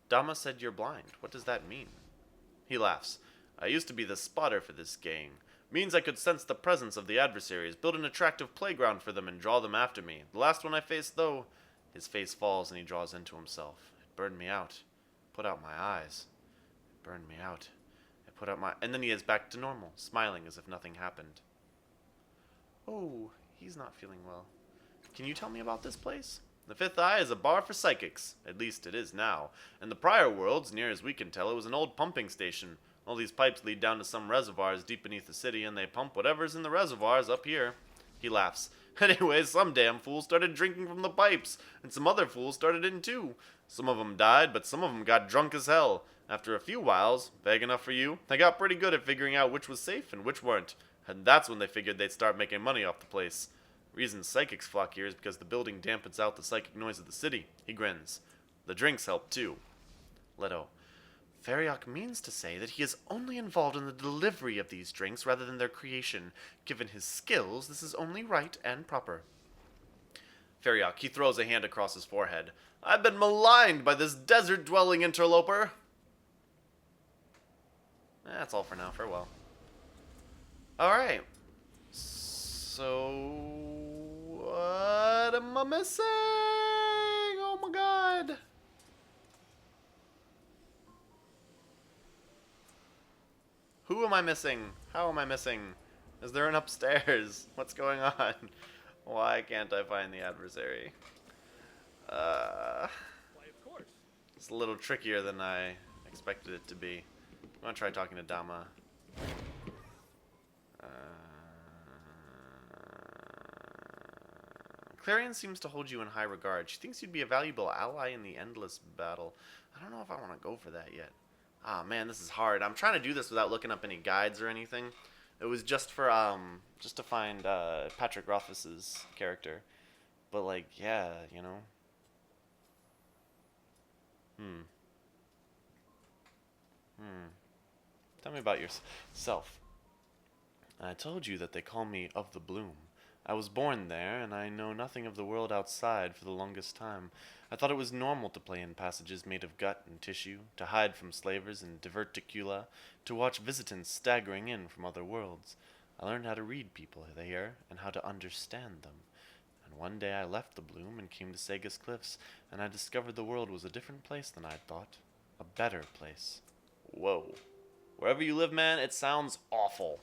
Dama said you're blind. What does that mean? He laughs. I used to be the spotter for this gang. Means I could sense the presence of the adversaries, build an attractive playground for them, and draw them after me. The last one I faced, though, his face falls and he draws into himself. It burned me out. Put out my eyes. It burned me out. It put out my... And then he is back to normal, smiling as if nothing happened. Oh, he's not feeling well. Can you tell me about this place? The Fifth Eye is a bar for psychics. At least it is now. In the prior worlds, near as we can tell, it was an old pumping station. All these pipes lead down to some reservoirs deep beneath the city, and they pump whatever's in the reservoirs up here. He laughs. Anyways, some damn fool started drinking from the pipes, and some other fools started in too. Some of them died, but some of them got drunk as hell. After a few whiles, vague enough for you, they got pretty good at figuring out which was safe and which weren't. And that's when they figured they'd start making money off the place. Reason psychics flock here is because the building dampens out the psychic noise of the city. He grins. The drinks help too. Leto. Feriok means to say that he is only involved in the delivery of these drinks rather than their creation. Given his skills, this is only right and proper. Feriok, he throws a hand across his forehead. I've been maligned by this desert-dwelling interloper. That's all for now. Farewell. Alright. So, what am I missing? Oh my god. Who am I missing? How am I missing? Is there an upstairs? What's going on? Why can't I find the adversary? Why, of course. It's a little trickier than I expected it to be. I'm gonna try talking to Dama. Clarion seems to hold you in high regard. She thinks you'd be a valuable ally in the endless battle. I don't know if I want to go for that yet. Ah, man, this is hard. I'm trying to do this without looking up any guides or anything. It was just for, just to find, Patrick Rothfuss's character. But, like, yeah, you know. Tell me about yourself. I told you that they call me of the Bloom. I was born there, and I know nothing of the world outside for the longest time. I thought it was normal to play in passages made of gut and tissue, to hide from slavers and diverticula, to watch visitants staggering in from other worlds. I learned how to read people here, and how to understand them. And one day I left the Bloom and came to Sega's Cliffs, and I discovered the world was a different place than I'd thought. A better place. Whoa. Wherever you live, man, it sounds awful.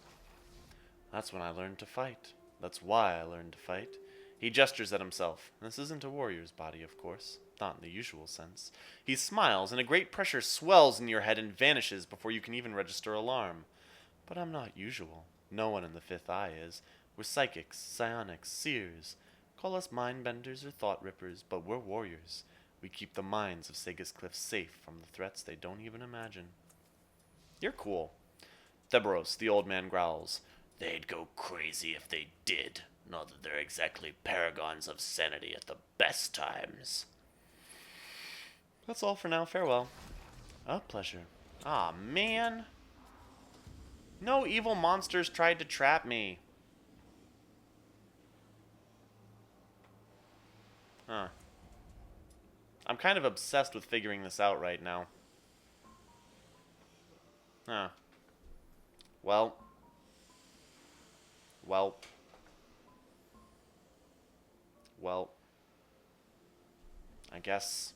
That's when I learned to fight. That's why I learned to fight. He gestures at himself. This isn't a warrior's body, of course. Not in the usual sense. He smiles, and a great pressure swells in your head and vanishes before you can even register alarm. But I'm not usual. No one in the Fifth Eye is. We're psychics, psionics, seers. Call us mind-benders or thought-rippers, but we're warriors. We keep the minds of Sega's Cliff safe from the threats they don't even imagine. You're cool. Thebros, the old man, growls. They'd go crazy if they did. Not that they're exactly paragons of sanity at the best times. That's all for now. Farewell. A pleasure. Aw, man. No evil monsters tried to trap me. Huh. I'm kind of obsessed with figuring this out right now. Huh. Well. I guess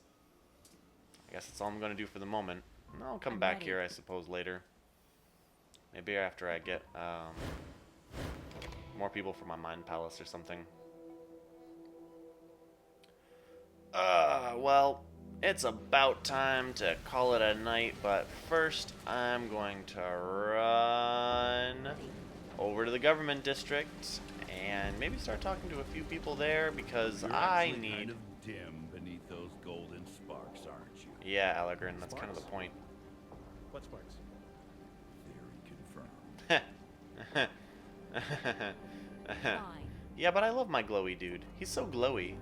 that's all I'm going to do for the moment. I'll come back here, I suppose, later. Maybe after I get more people for my Mind Palace or something. Well, it's about time to call it a night, but first I'm going to run over to the government district and maybe start talking to a few people there because I need... kind of dim beneath those golden sparks, aren't you? Yeah, Allegrin, that's kind of the point. What sparks? Theory confirmed. Fine. Yeah, but I love my glowy dude. He's so glowy.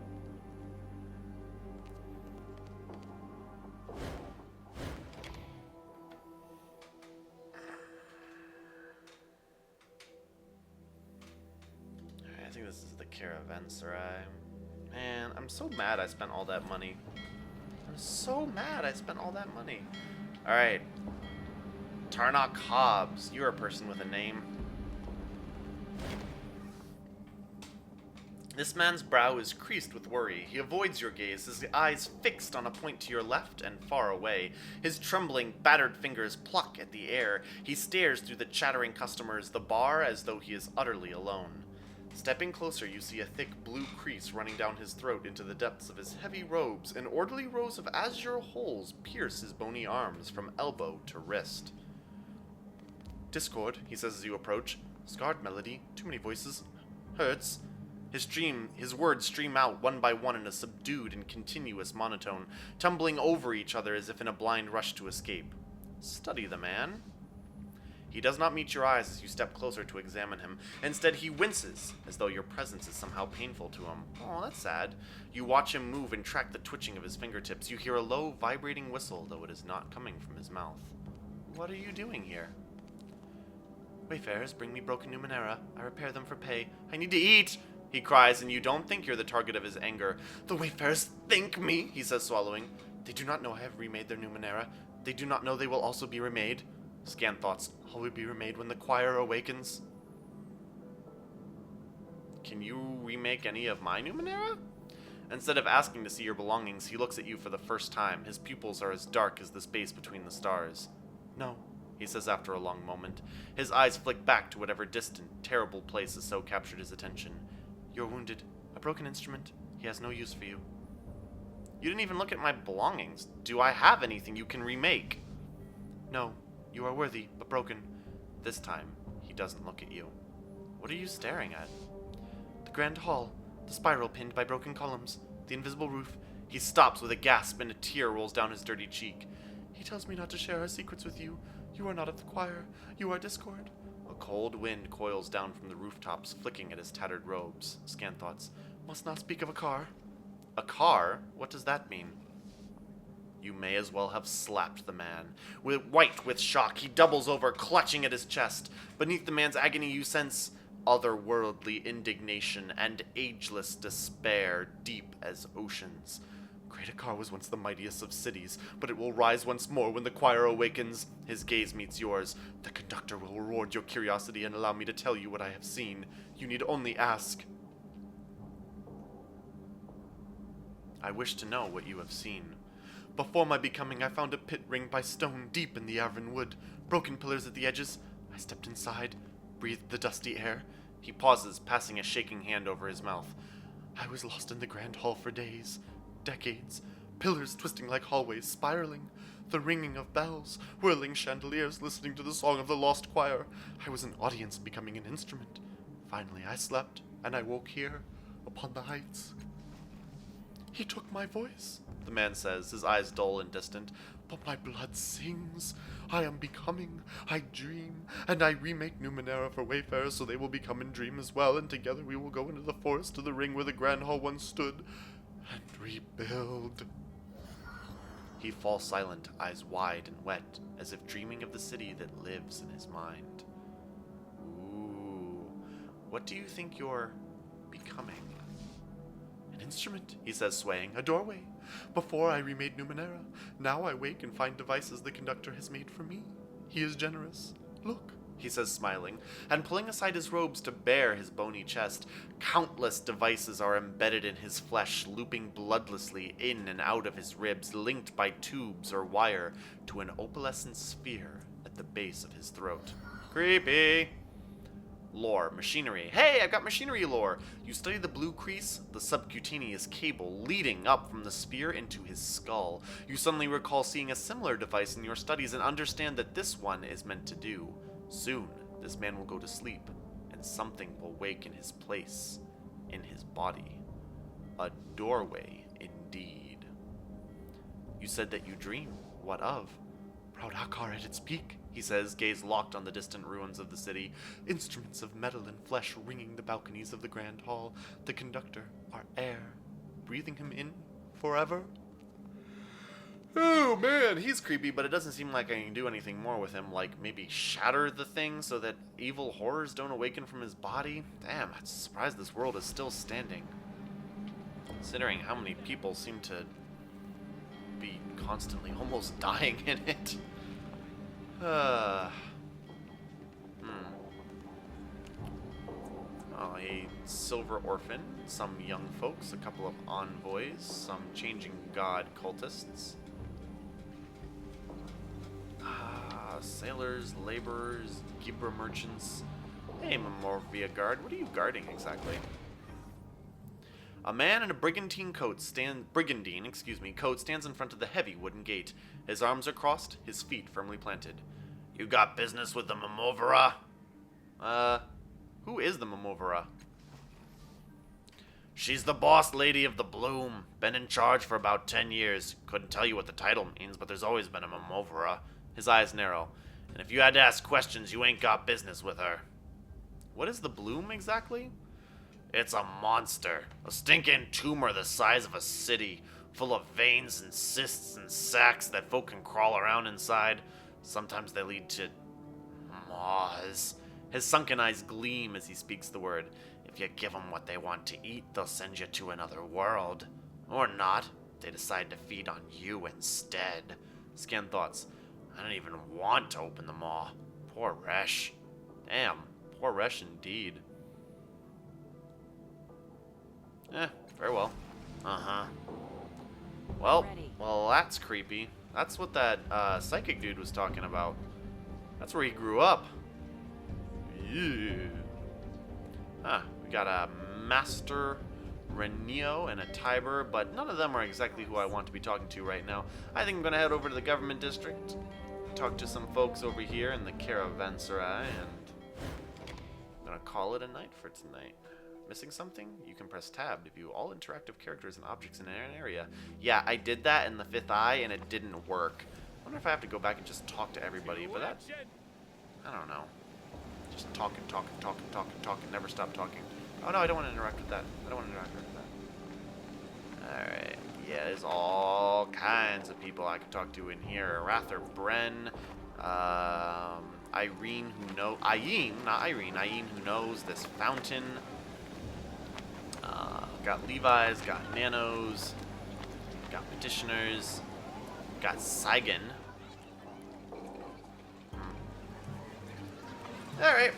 I think this is the Caravanserai. Man, I'm so mad I spent all that money. I'm so mad I spent all that money. Alright. Tarnok Hobbs. You're a person with a name. This man's brow is creased with worry. He avoids your gaze, his eyes fixed on a point to your left and far away. His trembling, battered fingers pluck at the air. He stares through the chattering customers, the bar, as though he is utterly alone. Stepping closer, you see a thick blue crease running down his throat into the depths of his heavy robes, and orderly rows of azure holes pierce his bony arms from elbow to wrist. Discord, he says as you approach. Scarred melody, too many voices. Hurts. His words stream out one by one in a subdued and continuous monotone, tumbling over each other as if in a blind rush to escape. Study the man. He does not meet your eyes as you step closer to examine him. Instead, he winces, as though your presence is somehow painful to him. Oh, that's sad. You watch him move and track the twitching of his fingertips. You hear a low, vibrating whistle, though it is not coming from his mouth. What are you doing here? Wayfarers, bring me broken Numenera. I repair them for pay. I need to eat, he cries, and you don't think you're the target of his anger. The Wayfarers think me, he says, swallowing. They do not know I have remade their Numenera. They do not know they will also be remade. Scan thoughts. All will be remade when the choir awakens. Can you remake any of my Numenera? Instead of asking to see your belongings, he looks at you for the first time. His pupils are as dark as the space between the stars. No, he says after a long moment. His eyes flick back to whatever distant, terrible place has so captured his attention. You're wounded. A broken instrument. He has no use for you. You didn't even look at my belongings. Do I have anything you can remake? No. You are worthy, but broken. This time, he doesn't look at you. What are you staring at? The grand hall, the spiral pinned by broken columns, the invisible roof. He stops with a gasp and a tear rolls down his dirty cheek. He tells me not to share our secrets with you. You are not of the choir. You are discord. A cold wind coils down from the rooftops, flicking at his tattered robes. Scan thoughts. Must not speak of a car. A car? What does that mean? You may as well have slapped the man. White with shock, he doubles over, clutching at his chest. Beneath the man's agony, you sense otherworldly indignation and ageless despair, deep as oceans. Great Akar was once the mightiest of cities, but it will rise once more when the choir awakens. His gaze meets yours. The conductor will reward your curiosity and allow me to tell you what I have seen. You need only ask. I wish to know what you have seen. Before my becoming, I found a pit ringed by stone deep in the Arvin wood. Broken pillars at the edges. I stepped inside, breathed the dusty air. He pauses, passing a shaking hand over his mouth. I was lost in the grand hall for days, decades. Pillars twisting like hallways, spiraling. The ringing of bells, whirling chandeliers, listening to the song of the lost choir. I was an audience becoming an instrument. Finally, I slept, and I woke here, upon the heights. He took my voice, the man says, his eyes dull and distant. But my blood sings. I am becoming. I dream. And I remake Numenera for wayfarers so they will become in dream as well. And together we will go into the forest to the ring where the Grand Hall once stood. And rebuild. He falls silent, eyes wide and wet, as if dreaming of the city that lives in his mind. Ooh. What do you think you're becoming? An instrument, he says, swaying. A doorway. Before I remade Numenera. Now I wake and find devices the conductor has made for me. He is generous. Look, he says, smiling, and pulling aside his robes to bare his bony chest. Countless devices are embedded in his flesh, looping bloodlessly in and out of his ribs, linked by tubes or wire to an opalescent sphere at the base of his throat. Creepy. Lore, machinery. Hey, I've got machinery lore. You study the blue crease, the subcutaneous cable leading up from the sphere into his skull. You suddenly recall seeing a similar device in your studies and understand that this one is meant to do. Soon, this man will go to sleep, and something will wake in his place, in his body. A doorway, indeed. You said that you dream. What of? Proud Akar at its peak, he says, gaze locked on the distant ruins of the city. Instruments of metal and flesh ringing the balconies of the Grand Hall. The conductor, our air, breathing him in forever. Oh man, he's creepy, but it doesn't seem like I can do anything more with him, like maybe shatter the thing so that evil horrors don't awaken from his body. Damn, I'm surprised this world is still standing. Considering how many people seem to be constantly almost dying in it. Oh, a silver orphan, some young folks, a couple of envoys, some changing god cultists. Sailors, laborers, Gibra merchants. Hey, Memorvia guard, what are you guarding exactly? A man in a brigandine coat stands in front of the heavy wooden gate. His arms are crossed, his feet firmly planted. You got business with the Memovera? Who is the Memovera? She's the boss lady of the Bloom. Been in charge for about 10 years. Couldn't tell you what the title means, but there's always been a Memovera. His eyes narrow. And if you had to ask questions, you ain't got business with her. What is the bloom exactly? It's a monster. A stinking tumor the size of a city, full of veins and cysts and sacs that folk can crawl around inside. Sometimes they lead to maws. His sunken eyes gleam as he speaks the word. If you give them what they want to eat, they'll send you to another world. Or not. They decide to feed on you instead. Scan thoughts. I don't even want to open the maw. Poor Resh. Damn. Poor Resh indeed. Farewell. Uh-huh. Well, that's creepy. That's what that psychic dude was talking about. That's where he grew up. Yeah. We got a Master Renio and a Tiber, but none of them are exactly who I want to be talking to right now. I think I'm going to head over to the government district, talk to some folks over here in the Caravanserai, and I'm going to call it a night for tonight. Missing something? You can press tab to view all interactive characters and objects in an area. Yeah, I did that in the fifth eye, and it didn't work. I wonder if I have to go back and just talk to everybody, but that... I don't know. Just talking, never stop talking. Oh no, I don't want to interact with that. Alright. Yeah, there's all kinds of people I can talk to in here. Rather Bren, Irene who know not Irene, Irene who knows this fountain. Got Levi's, got Nanos, got Petitioners, got Saigon. Alright,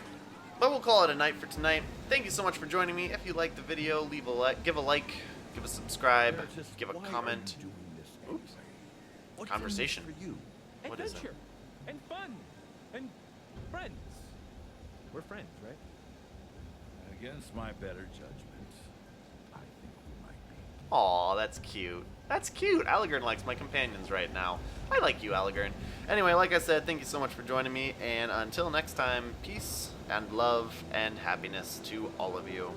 but we'll call it a night for tonight. Thank you so much for joining me. If you liked the video, leave a like, give a like, give a subscribe, give a comment. Oops. Conversation. What is it? And fun. And friends. We're friends, right? Against my better judgment, I think we might be. Aw, that's cute. That's cute. Allegern likes my companions right now. I like you, Allegern. Anyway, like I said, thank you so much for joining me, and until next time, peace and love and happiness to all of you.